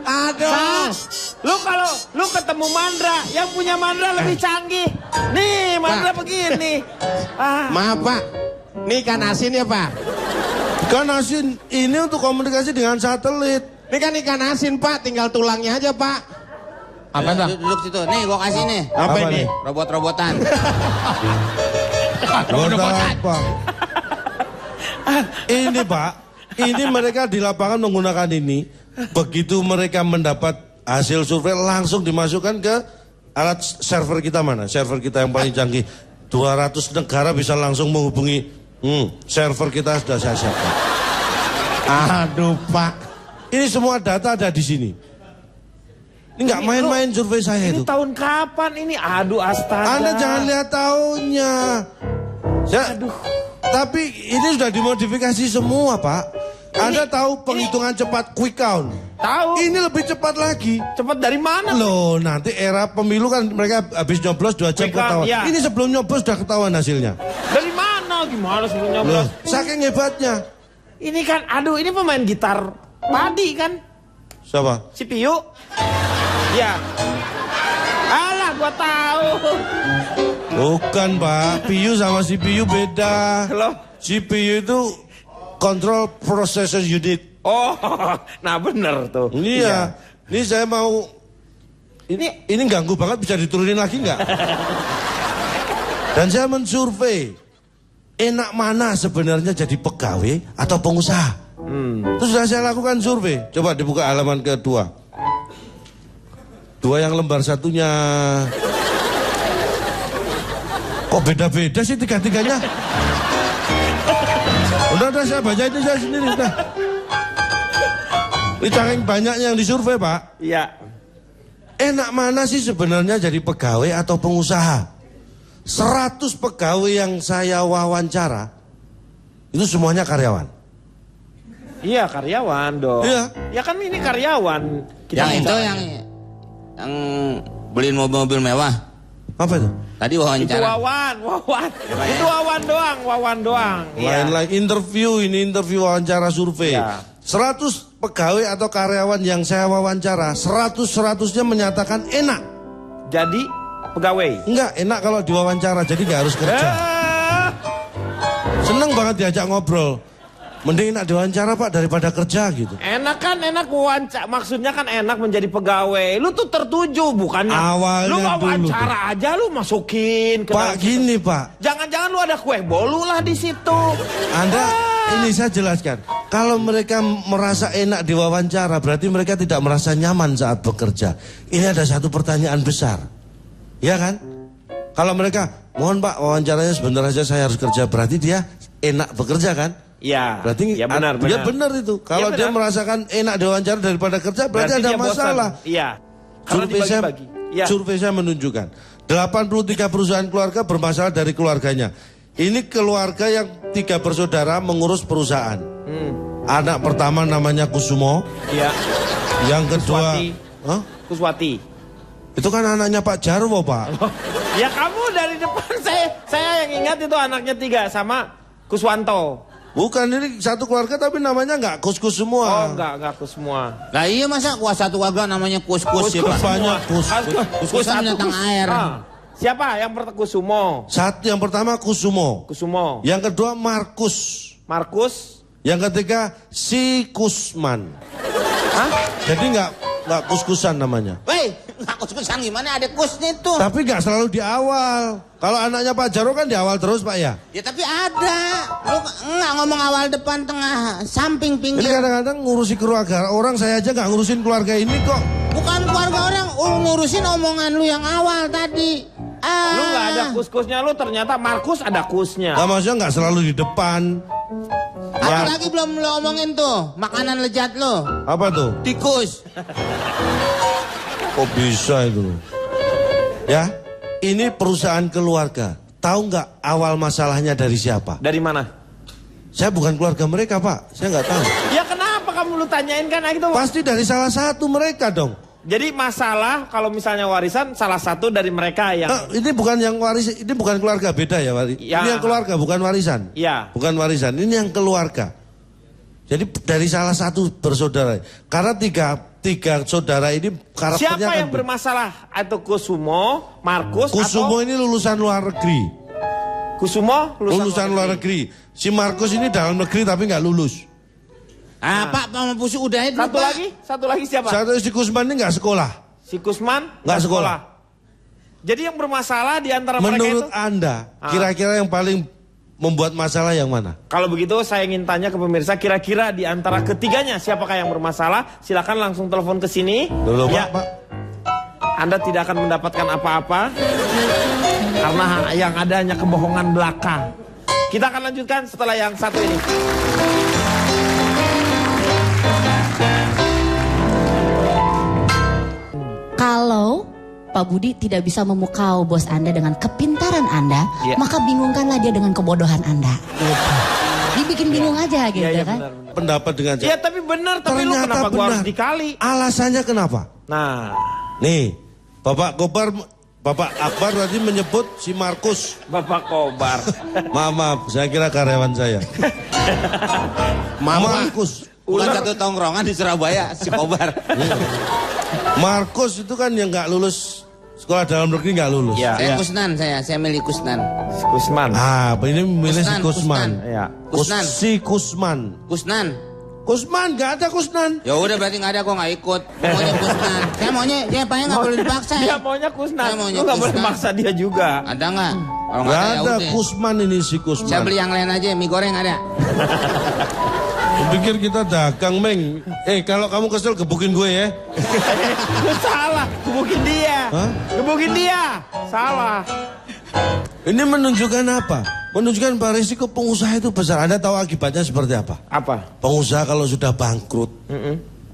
Aduh. Lu kalau lu ketemu Mandra, yang punya Mandra lebih canggih. Nih, Mandra begini. Maaf Pak, ini ikan asin ya Pak. Ikan asin ini untuk komunikasi dengan satelit. Ini kan ikan asin Pak, tinggal tulangnya aja Pak. Apa Bang? Duduk situ. Nih gua kasih nih. Apa ini? Robot-robotan. Apa? Ini Pak, ini mereka di lapangan menggunakan ini. Begitu mereka mendapat hasil survei langsung dimasukkan ke alat server kita mana? Server kita yang paling canggih. 200 negara bisa langsung menghubungi. Server kita sudah saya siapkan. Aduh Pak. Ini semua data ada di sini. Ini nggak main-main survei saya Ini itu. tahun kapan ini? Aduh astaga. Anda jangan lihat tahunnya. Aduh. Tapi ini sudah dimodifikasi semua Pak. Anda tahu penghitungan cepat quick count? Tahu. Ini lebih cepat lagi. Cepat dari mana? Loh, nanti era pemilu kan mereka habis nyoblos 2 jam Quick count, ketahuan. ya. Ini sebelum nyoblos sudah ketahuan hasilnya. Dari mana? Gimana sebelumnya? Loh, saking hebatnya. Ini kan, aduh ini pemain gitar padi kan? Siapa? Si Piyu? Ya. Alah, gua tahu. Bukan Pak, PU sama CPU beda. Loh? CPU itu Control Processor Unit. Oh, nah bener tuh. Iya. Ini saya mau ini ganggu banget, bisa diturunin lagi nggak? Dan saya mensurvei, enak mana sebenarnya jadi pegawai atau pengusaha? Terus sudah saya lakukan survei. Coba dibuka halaman kedua. Dua yang lembar satunya. Kok beda-beda sih tiga-tiganya? Udah saya baca itu saya sendiri udah. Ini saking banyaknya yang disurvei, Pak. Iya. Enak mana sih sebenarnya jadi pegawai atau pengusaha? 100 pegawai yang saya wawancara itu semuanya karyawan. Iya, karyawan dong. Iya. Ya kan ini karyawan. Yang itu yang beliin mobil-mobil mewah. Apa itu? Tadi Itu wawancara. Wawan. Itu Wawan doang. Iya. Lain-lain interview, ini interview wawancara survei. Ya. 100 pegawai atau karyawan yang saya wawancara, 100-100-nya menyatakan enak. Jadi pegawai. Enggak, enak kalau diwawancara, jadi nggak harus kerja. Seneng banget diajak ngobrol. Mending enak diwawancara, Pak, daripada kerja gitu. Enak wawancara. Maksudnya kan enak menjadi pegawai. Lu tuh tertuju bukannya. Awalnya lu dulu, wawancara aja lu masukin ke Pak, dalam gini, situ. Pak. Jangan-jangan lu ada kue bolu lah di situ. Anda, ini saya jelaskan. Kalau mereka merasa enak diwawancara, berarti mereka tidak merasa nyaman saat bekerja. Ini ada satu pertanyaan besar. Ya kan? Kalau mereka, mohon Pak, wawancaranya sebentar aja saya harus kerja. Berarti dia enak bekerja kan? Iya. Berarti ya benar, dia benar itu. Kalau Ya, dia benar. merasakan enak diwawancara daripada kerja, berarti ada dia bosan. masalah. Iya. Karena dibagi-bagi. Iya. Survei saya menunjukkan 83 perusahaan keluarga bermasalah dari keluarganya. Ini keluarga yang 3 bersaudara mengurus perusahaan. Anak pertama namanya Kusumo. Iya. Yang kedua, Kuswati. Hah? Kuswati. Itu kan anaknya Pak Jarwo, Pak. Ya kamu dari depan saya yang ingat itu anaknya 3 sama Kuswanto. Bukan, ini satu keluarga tapi namanya nggak kus-kus semua. Oh enggak kus semua. Lah iya masa kuasa satu warga namanya kus-kus ya, Pak? Banyak kus. Kus-kus kan binatang air. Siapa yang pertama Kusumo? Yang pertama Kusumo. Kusumo. Yang kedua Markus. Markus. Yang ketiga si Kusman. Hah? Jadi nggak kus-kusan namanya. Woi, nggak kus-kusan gimana? Ada kusnya tuh. Tapi nggak selalu di awal. Kalau anaknya Pak Jarwo kan di awal terus, Pak ya. Ya tapi ada. Lu nggak ngomong awal, depan, tengah, samping, Ini pinggir. kadang-kadang ngurusi keluarga orang, saya aja nggak ngurusin keluarga ini kok. Bukan keluarga orang, ngurusin omongan lu yang awal tadi. Lu nggak ada kus-kusnya, lu ternyata Markus ada kusnya. Nah, maksudnya nggak selalu di depan. Apa lagi belum lo omongin tuh? Makanan lezat lo. Apa tuh? Tikus. Kok bisa itu? Ya, ini perusahaan keluarga. Tahu nggak awal masalahnya dari siapa? Dari mana? Saya bukan keluarga mereka, Pak. Saya nggak tahu. Ya kenapa kamu lu tanyain kan itu? Pasti dari salah satu mereka dong. Jadi masalah kalau misalnya warisan salah satu dari mereka yang Ini bukan yang waris, ini bukan keluarga, beda ya, Ya. Ini yang keluarga, bukan warisan. Iya. Bukan warisan, ini yang keluarga. Jadi dari salah satu bersaudara. Karena tiga saudara ini karakternya siapa kan yang bermasalah? Atau Kusumo, Markus Kusumo atau ini lulusan luar negeri. Kusumo Lulusan luar negeri. Si Markus ini dalam negeri tapi nggak lulus. Pak, sama Pusu udah itu. Satu lagi siapa? Satu si Kusman ini nggak sekolah. Si Kusman Nggak sekolah. Jadi yang bermasalah di antara mereka Menurut itu? Anda, kira-kira yang paling membuat masalah yang mana? Kalau begitu saya ingin tanya ke pemirsa, kira-kira di antara ketiganya siapakah yang bermasalah? Silakan langsung telepon ke sini. Dulu Ya, Pak. Anda tidak akan mendapatkan apa-apa karena yang ada hanya kebohongan belaka. Kita akan lanjutkan setelah yang satu ini. Kalau Pak Budi tidak bisa memukau bos Anda dengan kepintaran Anda, Iya. maka bingungkanlah dia dengan kebodohan Anda. Dibikin bingung aja gitu Iya, kan. benar. Pendapat dengan Iya tapi benar, tapi lu kenapa gua harus dikali? Alasannya kenapa? Nah, Nih, Bapak Akbar tadi menyebut si Markus. Bapak Kobar. Maaf, saya kira karyawan saya. Markus. Bukan satu tongkrongan di Surabaya, si Kobar. Markus itu kan yang nggak lulus sekolah dalam negeri, nggak lulus. Iya. Saya Kusnan, saya milih Kusnan. Si Kusman. Ah, ini milih si Kusnan. Kusman. Iya. Kusnan. Si Kusman. Kusnan. Kusman, nggak ada Kusnan. Ya udah berarti nggak ada, kok nggak ikut. Maunya Kusnan. Saya maunya, dia pengen nggak perlu dipaksa. Dia maunya Kusnan. Saya maunya Lu nggak boleh Kusnan. maksa dia juga. Ada nggak? Kalau Nggak nggak ada, ada ya udah. Kusman ini si Kusman. Saya beli yang lain aja, mie goreng ada. Pikir kita dagang, Meng. Kalau kamu kesel gebukin gue ya. Lu salah, gebukin dia. Hah? Gebukin dia. Salah. Ini menunjukkan apa? Menunjukkan bahwa risiko pengusaha itu besar. Anda tahu akibatnya seperti apa? Apa? Pengusaha kalau sudah bangkrut,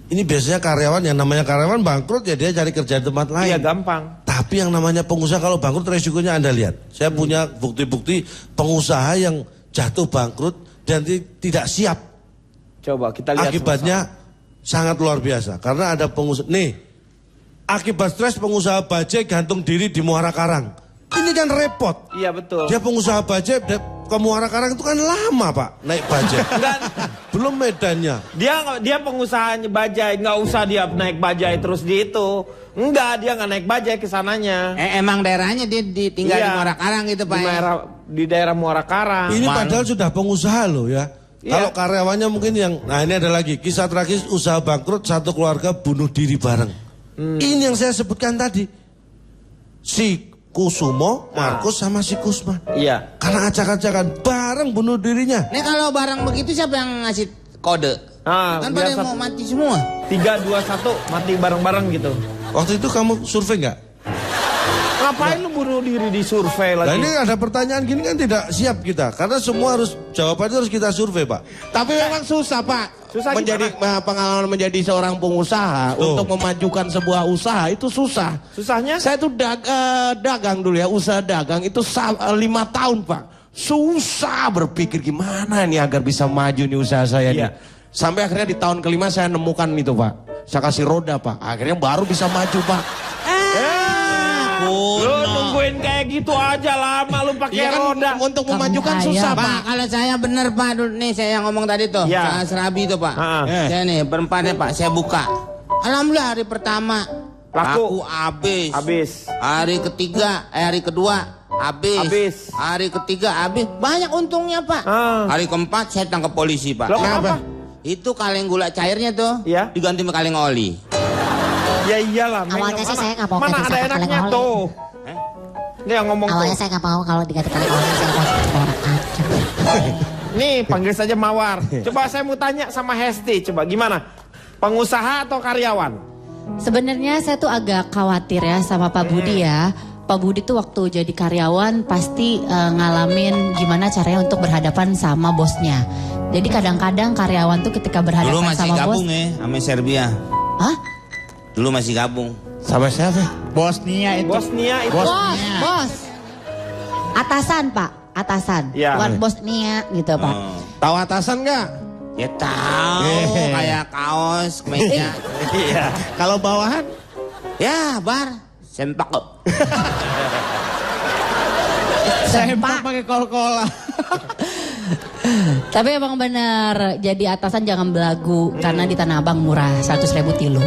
ini biasanya karyawan, yang namanya karyawan bangkrut ya dia cari kerja di tempat lain. Iya gampang. Tapi yang namanya pengusaha kalau bangkrut resikonya Anda lihat. Saya punya bukti-bukti pengusaha yang jatuh bangkrut dan tidak siap. Coba kita lihat. Akibatnya sangat luar biasa. Karena ada pengusaha, nih, akibat stres pengusaha bajai gantung diri di Muara Karang. Ini kan repot. Iya betul. Dia pengusaha bajai ke Muara Karang itu kan lama Pak naik bajai. Belum medannya. Dia pengusahanya bajai, nggak usah dia naik bajai terus di itu. Enggak, dia nggak naik bajai ke sananya. Emang daerahnya dia tinggal di Muara Karang gitu Pak. Di daerah Muara Karang. Ini padahal sudah pengusaha loh ya. Iya. Kalau karyawannya mungkin yang, nah ini ada lagi kisah tragis usaha bangkrut satu keluarga bunuh diri bareng. Ini yang saya sebutkan tadi. Si Kusumo, Markus sama si Kusman. Iya. Karena acak-acakan bareng bunuh dirinya. Ini kalau barang begitu siapa yang ngasih kode? Kan pada mau mati semua. 3, 2, 1 mati bareng-bareng gitu. Waktu itu kamu survei nggak? Ngapain lu bunuh diri di survei Nah lagi? ini ada pertanyaan gini kan tidak siap kita. Karena semua harus, jawabannya harus kita survei Pak. Tapi memang susah Pak. Susah menjadi pengalaman menjadi seorang pengusaha untuk memajukan sebuah usaha itu susah. Susahnya? Saya tuh dagang dulu ya, usaha dagang itu 5 tahun Pak. Susah berpikir gimana nih agar bisa maju nih usaha saya nih. Sampai akhirnya di tahun kelima saya nemukan itu Pak. Saya kasih roda Pak. Akhirnya baru bisa maju Pak. Lu nungguin kayak gitu aja lama lu pakai Iya kan, roda. untuk memajukan susah Pak, Pak. kalau saya bener Pak, nih saya yang ngomong tadi tuh, Ya. soal Serabi itu Pak. Saya nih berempatnya Pak, saya buka. Alhamdulillah hari pertama laku habis. Hari kedua habis. Hari ketiga habis. Banyak untungnya Pak. Hari keempat saya tangkap polisi Pak. Loh, kenapa? Itu kaleng gula cairnya tuh diganti sama kaleng oli. Ya iyalah. Awalnya sih saya nggak mau Mana ganti ada sama enaknya kaleng oli. tuh. Ini yang ngomong Awalnya tuh. saya nggak mau kalau diganti kaleng oli, saya mau orang aja. Nih panggil saja Mawar. Coba saya mau tanya sama Hesti. Coba gimana? Pengusaha atau karyawan? Sebenarnya saya tuh agak khawatir ya sama Pak Budi ya. Pak Budi tuh waktu jadi karyawan pasti ngalamin gimana caranya untuk berhadapan sama bosnya. Jadi kadang-kadang karyawan tuh ketika berhadapan Dulu masih sama bos. gabung ya sama Serbia. Hah? Dulu masih gabung. Sama siapa? Bosnia itu. Bosnia itu. Bos. Atasan Pak, atasan. Ya. Bukan bosnya gitu Pak. Tahu atasan nggak? Ya tahu, kayak kaos, kemeja. Iya. Kalau bawahan? Ya, bar, sempak. Sempak pakai kol-kola. Tapi emang benar, jadi atasan jangan belagu karena di Tanah Abang murah, 100.000 tilu.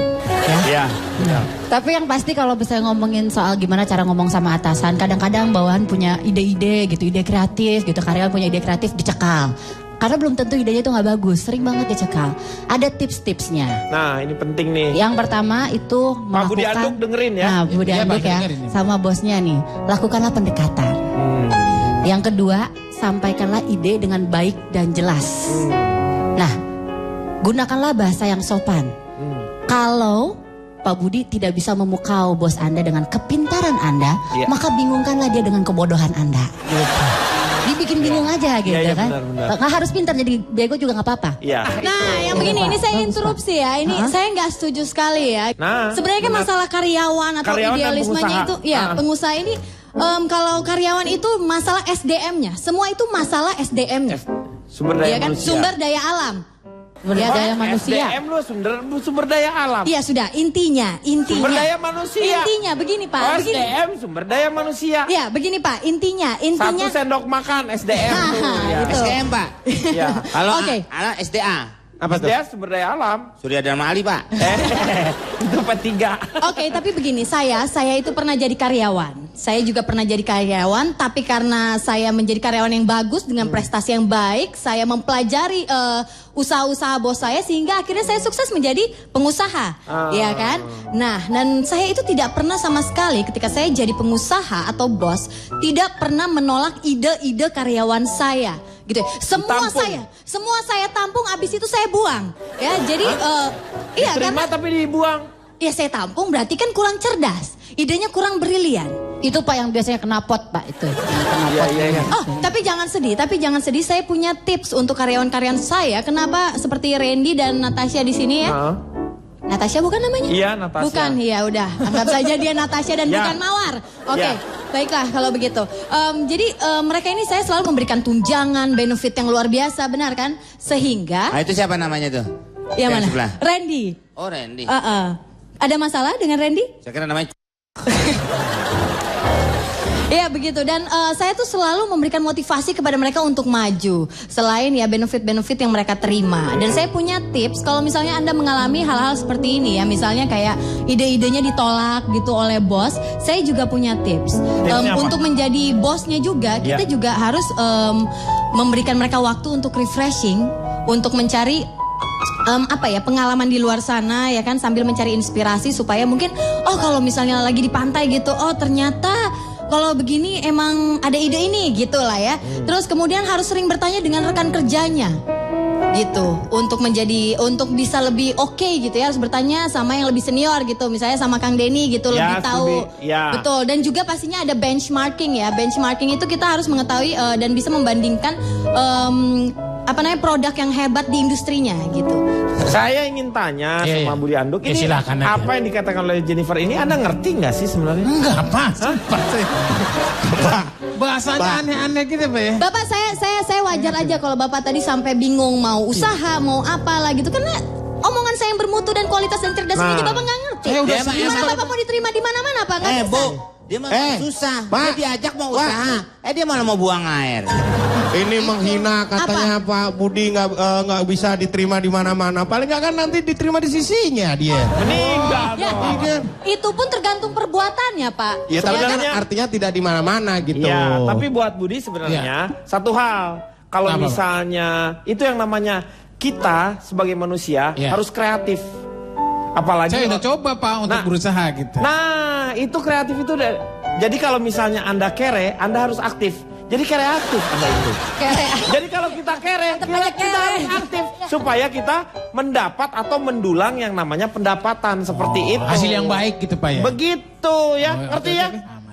Ya. Iya. Tapi yang pasti kalau misalnya ngomongin soal gimana cara ngomong sama atasan, kadang-kadang bawahan punya ide-ide gitu, ide kreatif gitu, karyawan punya ide kreatif dicekal. Karena belum tentu idenya itu nggak bagus, sering banget dicekal. Ada tips-tipsnya. Nah ini penting nih. Yang pertama itu Pak Budi melakukan. Anduk dengerin ya. Nah, Budi Iya, Anduk Pak, ya, dengerin ini. sama bosnya nih, lakukanlah pendekatan. Yang kedua, sampaikanlah ide dengan baik dan jelas. Nah, gunakanlah bahasa yang sopan. Kalau Pak Budi tidak bisa memukau bos Anda dengan kepintaran Anda, maka bingungkanlah dia dengan kebodohan Anda. Dibikin bingung aja gitu Iya, kan. benar. Nggak harus pintar, jadi bego juga nggak apa-apa. Iya. Nah, yang begini ini saya interupsi ya. Ini saya nggak setuju sekali ya. Nah, sebenarnya kan benar. masalah karyawan atau Karyawan dan idealismenya pengusaha. itu, ya pengusaha ini kalau karyawan itu masalah SDM-nya. Semua itu masalah SDM-nya. Sumber daya Iya kan? manusia. Sumber daya alam. Sumber daya manusia. SDM lu sumber daya alam. Iya sudah, intinya. Sumber daya manusia. Intinya begini Pak. Oh, Begini. SDM sumber daya manusia. Ya, begini Pak. Intinya. Satu sendok makan SDM tuh. Ya. Itu. SDM Pak. Ya. Kalau Oke. SDA. Apa tuh? SDA sumber daya alam. Surya Dharma Ali, Pak. Itu P3. Oke, tapi begini, saya itu pernah jadi karyawan. Saya juga pernah jadi karyawan, tapi karena saya menjadi karyawan yang bagus dengan prestasi yang baik, saya mempelajari usaha-usaha bos saya sehingga akhirnya saya sukses menjadi pengusaha, ya kan? Nah, dan saya itu tidak pernah sama sekali ketika saya jadi pengusaha atau bos tidak pernah menolak ide-ide karyawan saya. Gitu. Semua saya tampung, abis itu saya buang. Ya, jadi iya Diterima karena tapi dibuang. ya saya tampung berarti kan kurang cerdas. Idenya kurang brilian. Itu Pak yang biasanya kena pot Pak itu. Iya. Oh, tapi jangan sedih. Saya punya tips untuk karyawan-karyawan saya. Kenapa seperti Randy dan Natasha di sini ya? Natasha bukan namanya? Iya, Natasha. Bukan, ya udah. Anggap saja dia Natasha dan bukan Mawar. Oke, baiklah kalau begitu. Jadi mereka ini saya selalu memberikan tunjangan, benefit yang luar biasa, benar kan? Sehingga... Itu siapa namanya tuh? Yang mana? Sebelah. Randy. Oh, Randy. Ada masalah dengan Randy? Saya kira namanya... Iya begitu, dan saya tuh selalu memberikan motivasi kepada mereka untuk maju. Selain ya benefit-benefit yang mereka terima. Dan saya punya tips kalau misalnya Anda mengalami hal-hal seperti ini ya. Misalnya kayak ide-idenya ditolak gitu oleh bos. Saya juga punya tips. Untuk menjadi bosnya juga, kita juga harus memberikan mereka waktu untuk refreshing. Untuk mencari pengalaman di luar sana ya kan. Sambil mencari inspirasi supaya mungkin kalau misalnya lagi di pantai gitu. Oh ternyata... kalau begini emang ada ide ini gitu lah ya. Terus kemudian harus sering bertanya dengan rekan kerjanya gitu. Untuk bisa lebih oke gitu ya. Harus bertanya sama yang lebih senior gitu. Misalnya sama Kang Denny gitu lebih tahu. Betul. Dan juga pastinya ada benchmarking ya. Benchmarking itu kita harus mengetahui dan bisa membandingkan produk yang hebat di industrinya gitu. Saya ingin tanya sama Budi Anduk, ini apa yang dikatakan oleh Jennifer ini Anda ngerti nggak sih sebenarnya? Enggak, Pak. Bahasanya aneh-aneh gitu, Pak ya. Bapak saya wajar aja kalau Bapak tadi sampai bingung mau usaha, mau apalah gitu karena omongan saya yang bermutu dan kualitas dan cerdas ini Bapak nggak ngerti. Gimana Bapak mau diterima di mana-mana Pak? Nggak bisa. Bu, dia mah susah. Dia diajak mau usaha. Dia malah mau buang air. Ini menghina katanya Pak Budi nggak bisa diterima di mana-mana. Paling nggak kan nanti diterima di sisinya dia. Meninggal dong. Itu pun tergantung perbuatannya Pak. Ya tapi kan artinya tidak di mana-mana gitu. Ya, tapi buat Budi sebenarnya satu hal. Kalau misalnya itu yang namanya kita sebagai manusia harus kreatif. Apalagi saya udah coba Pak untuk berusaha gitu. Nah, itu kreatif itu jadi kalau misalnya Anda kere, Anda harus aktif. Jadi kreatif Anda itu. Jadi kalau kita kere, kita harus aktif supaya kita mendapat atau mendulang yang namanya pendapatan seperti itu. Hasil yang baik gitu Pak ya. Begitu ya, ngerti ya?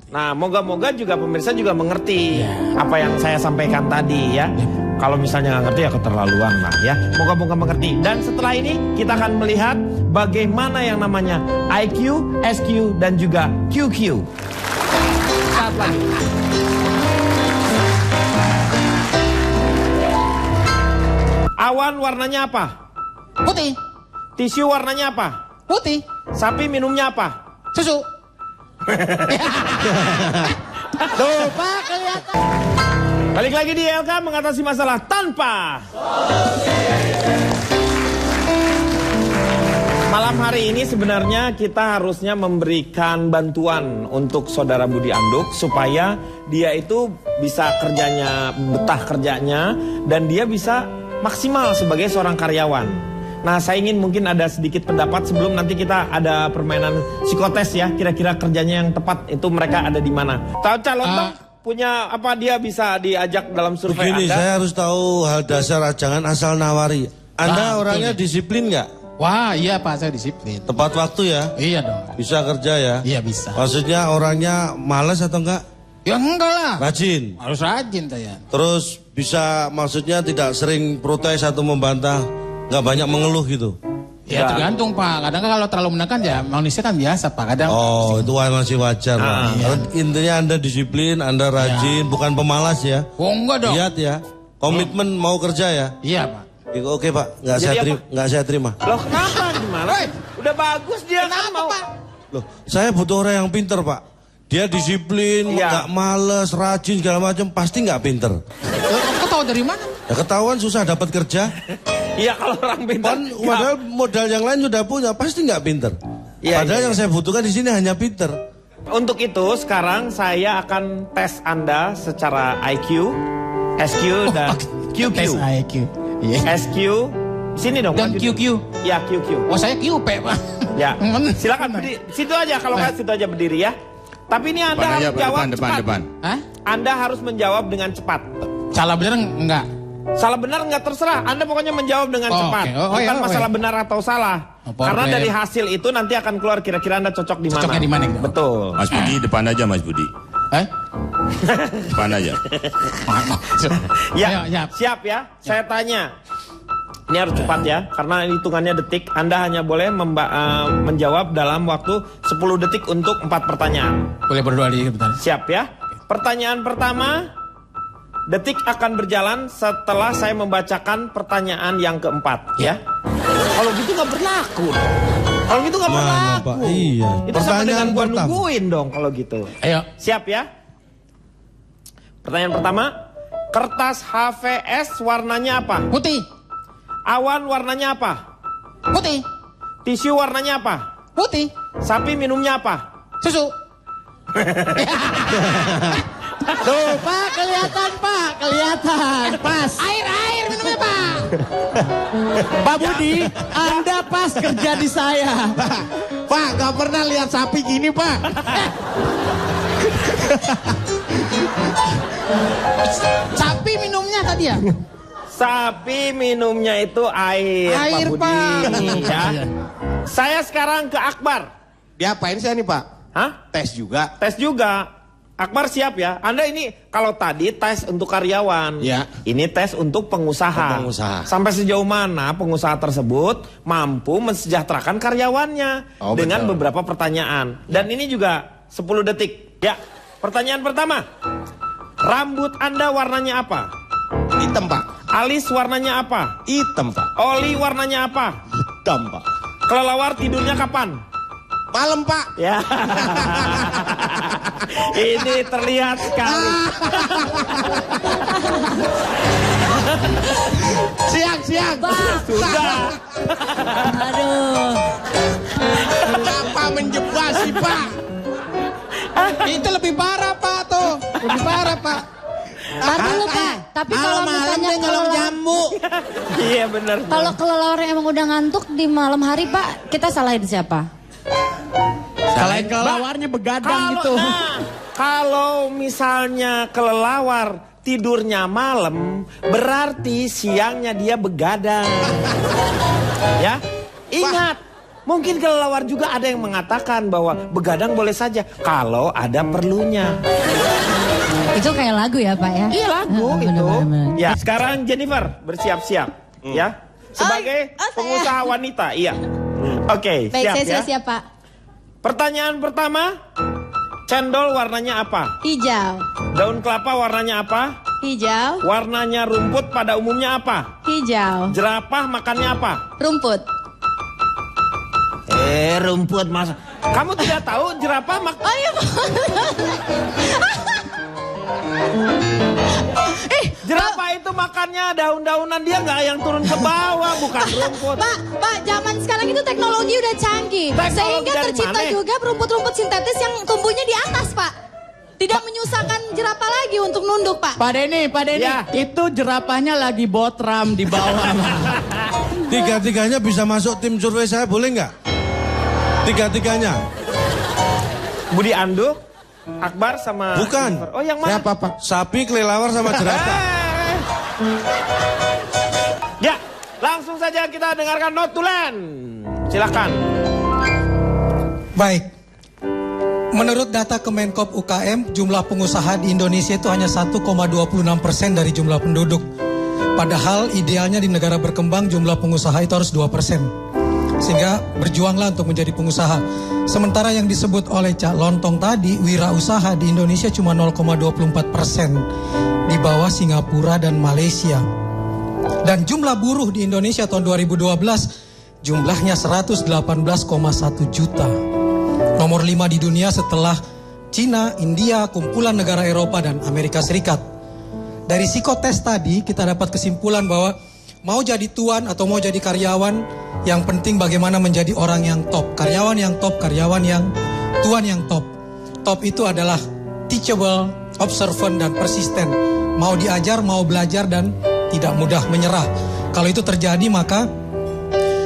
Nah, moga-moga juga pemirsa juga mengerti apa yang saya sampaikan tadi ya. Kalau misalnya nggak ngerti ya keterlaluan lah ya. Moga-moga mengerti. Dan setelah ini kita akan melihat bagaimana yang namanya IQ, SQ dan juga QQ. Saat lagi. Awan warnanya apa? Putih. Tisu warnanya apa? Putih. Sapi minumnya apa? Susu. Lupa kelihatan. Balik lagi di LK mengatasi masalah tanpa. Malam hari ini sebenarnya kita harusnya memberikan bantuan untuk saudara Budi Anduk supaya dia itu bisa betah kerjanya dan dia bisa maksimal sebagai seorang karyawan. Nah, saya ingin mungkin ada sedikit pendapat sebelum nanti kita ada permainan psikotes ya. Kira-kira kerjanya yang tepat itu mereka ada di mana. Tahu calon punya apa dia bisa diajak dalam survei Begini, Anda? saya harus tahu hal dasar, jangan asal nawari. Anda orangnya disiplin nggak? Wah, iya Pak, saya disiplin. Tepat waktu ya? Iya dong. Bisa kerja ya? Iya bisa. Maksudnya orangnya malas atau enggak? Ya enggak lah. Rajin? Harus rajin saya. Terus bisa maksudnya tidak sering protes atau membantah, nggak banyak mengeluh gitu? Ya tergantung Pak, kadang kalau terlalu menekan ya manusia kan biasa Pak, kadang. Oh itu masih wajar Pak. Iya. Intinya Anda disiplin, Anda rajin, bukan pemalas ya? Oh enggak dong. Lihat ya, komitmen mau kerja ya? Iya Pak. Oke Pak, nggak saya terima. Loh kenapa gimana? Udah bagus dia kan mau. Loh, saya butuh orang yang pinter Pak. Dia disiplin, nggak males, rajin segala macam, pasti nggak pinter. Kau tahu dari mana? Ya ketahuan susah dapat kerja. Iya kalau orang pintar. Padahal modal yang lain sudah punya, pasti nggak pinter. Padahal yang saya butuhkan di sini hanya pinter. Untuk itu sekarang saya akan tes Anda secara IQ, SQ dan QQ. Tes IQ. SQ. Sini dong. Dan QQ. Ya QQ. Oh saya QP Pak. Ya. Silakan berdiri. Situ aja kalau nggak situ aja berdiri ya. Tapi ini Anda harus jawab cepat. Depan. Hah? Anda harus menjawab dengan cepat. Salah bener enggak? Salah benar nggak terserah. Anda pokoknya menjawab dengan cepat. Okay. Bukan masalah benar atau salah. Karena dari hasil itu nanti akan keluar kira-kira Anda cocok di mana. Cocoknya di mana gitu? Betul. Mas Budi depan aja Mas Budi. Depan aja. Ya, siap ya. Saya tanya. Ini harus cepat ya, karena hitungannya detik. Anda hanya boleh menjawab dalam waktu 10 detik untuk 4 pertanyaan. Boleh berdua di bentar. Siap ya. Pertanyaan pertama, detik akan berjalan setelah saya membacakan pertanyaan yang keempat ya. Kalau gitu nggak berlaku. Kalau gitu nggak berlaku. Pak? Iya. Itu sama dengan gua nungguin dong kalau gitu. Ayo. Siap ya. Pertanyaan pertama, kertas HVS warnanya apa? Putih. Awan warnanya apa? Putih. Tisu warnanya apa? Putih. Sapi minumnya apa? Susu. Tuh Pak, kelihatan Pak, kelihatan. Pas. Air minumnya Pak. Pak Budi, Anda pas kerja di saya. Pak, gak pernah lihat sapi gini Pak. Sapi minumnya tadi ya? Sapi minumnya itu air Pak Budi. Ya. Saya sekarang ke Akbar. Diapain saya nih Pak? Hah? Tes juga. Tes juga. Akbar siap ya. Anda ini kalau tadi tes untuk karyawan. Ya. Ini tes untuk pengusaha. Pengusaha. Sampai sejauh mana pengusaha tersebut mampu mensejahterakan karyawannya dengan beberapa pertanyaan. Dan ini juga 10 detik. Ya. Pertanyaan pertama. Rambut Anda warnanya apa? Hitam Pak. Alis warnanya apa? Hitam Pak. Oli warnanya apa? Hitam Pak. Kelelawar tidurnya kapan? Malam Pak. Ya. Ini terlihat sekali. Siang. Sudah. Aduh. Kenapa menjebak sih Pak? Itu lebih parah Pak tuh. Lebih parah Pak. Ntar dulu Pak, tapi kalau misalnya jambu. Iya benar. kalau kelelawar emang udah ngantuk di malam hari Pak, kita salahin siapa? Selain kelelawarnya begadang gitu. Kalau misalnya kelelawar tidurnya malam, berarti siangnya dia begadang. Ya, ingat. Mungkin kelelawar juga ada yang mengatakan bahwa begadang boleh saja kalau ada perlunya. Itu kayak lagu ya Pak ya? Iya lagu itu. Bener. Ya, sekarang Jennifer bersiap-siap ya sebagai pengusaha wanita. Iya. Oke, Baik, siap saya ya. siap Pak. Pertanyaan pertama, cendol warnanya apa? Hijau. Daun kelapa warnanya apa? Hijau. Warnanya rumput pada umumnya apa? Hijau. Jerapah makannya apa? Rumput. Rumput mas. Kamu tidak tahu jerapah Oh iya Pak. jerapah itu makannya daun-daunan, dia nggak yang turun ke bawah, bukan rumput. Pak, zaman sekarang itu teknologi udah canggih. Sehingga dari tercipta mana? juga rumput-rumput sintetis yang tumbuhnya di atas, Pak. Tidak menyusahkan jerapah lagi untuk nunduk, Pak. Pak Denny, Ya. itu jerapahnya lagi botram di bawah. Tiga-tiganya bisa masuk tim survei saya, boleh nggak? Tiga-tiganya. Budi Anduk, Akbar sama Bukan. Jennifer. Oh yang mana? Siapa Pak? Sapi, kelelawar sama jerapah. Ya, langsung saja kita dengarkan notulen. Silakan. Baik. Menurut data Kemenkop UKM, jumlah pengusaha di Indonesia itu hanya 1,26% dari jumlah penduduk. Padahal idealnya di negara berkembang jumlah pengusaha itu harus 2%. Sehingga berjuanglah untuk menjadi pengusaha. Sementara yang disebut oleh Cak Lontong tadi, wirausaha di Indonesia cuma 0,24%. Di bawah Singapura dan Malaysia. Dan jumlah buruh di Indonesia tahun 2012 jumlahnya 118,1 juta. Nomor 5 di dunia setelah Cina, India, kumpulan negara Eropa dan Amerika Serikat. Dari psikotest tadi kita dapat kesimpulan bahwa mau jadi tuan atau mau jadi karyawan, yang penting bagaimana menjadi orang yang top. Karyawan yang top, karyawan yang tuan yang top. Top itu adalah teachable, observant, dan persisten. Mau diajar, mau belajar, dan tidak mudah menyerah. Kalau itu terjadi, maka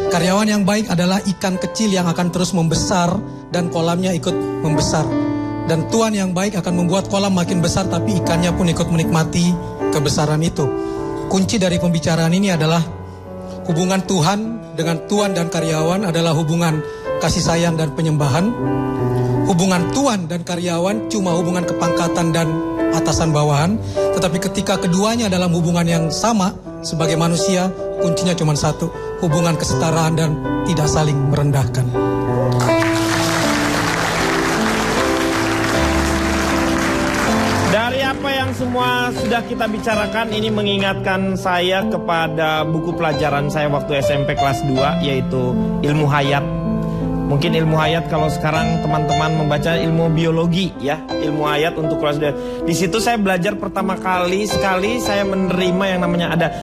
karyawan yang baik adalah ikan kecil yang akan terus membesar dan kolamnya ikut membesar. Dan tuan yang baik akan membuat kolam makin besar tapi ikannya pun ikut menikmati kebesaran itu. Kunci dari pembicaraan ini adalah hubungan Tuhan dengan tuan dan karyawan adalah hubungan kasih sayang dan penyembahan. Hubungan tuan dan karyawan cuma hubungan kepangkatan dan atasan bawahan. Tetapi ketika keduanya dalam hubungan yang sama sebagai manusia, kuncinya cuma satu, hubungan kesetaraan dan tidak saling merendahkan. Dari apa yang semua sudah kita bicarakan, ini mengingatkan saya kepada buku pelajaran saya waktu SMP kelas 2, yaitu Ilmu Hayat. Mungkin Ilmu Hayat kalau sekarang teman-teman membaca ilmu biologi ya, Ilmu Hayat untuk kelas 2. Di situ saya belajar pertama kali sekali saya menerima yang namanya ada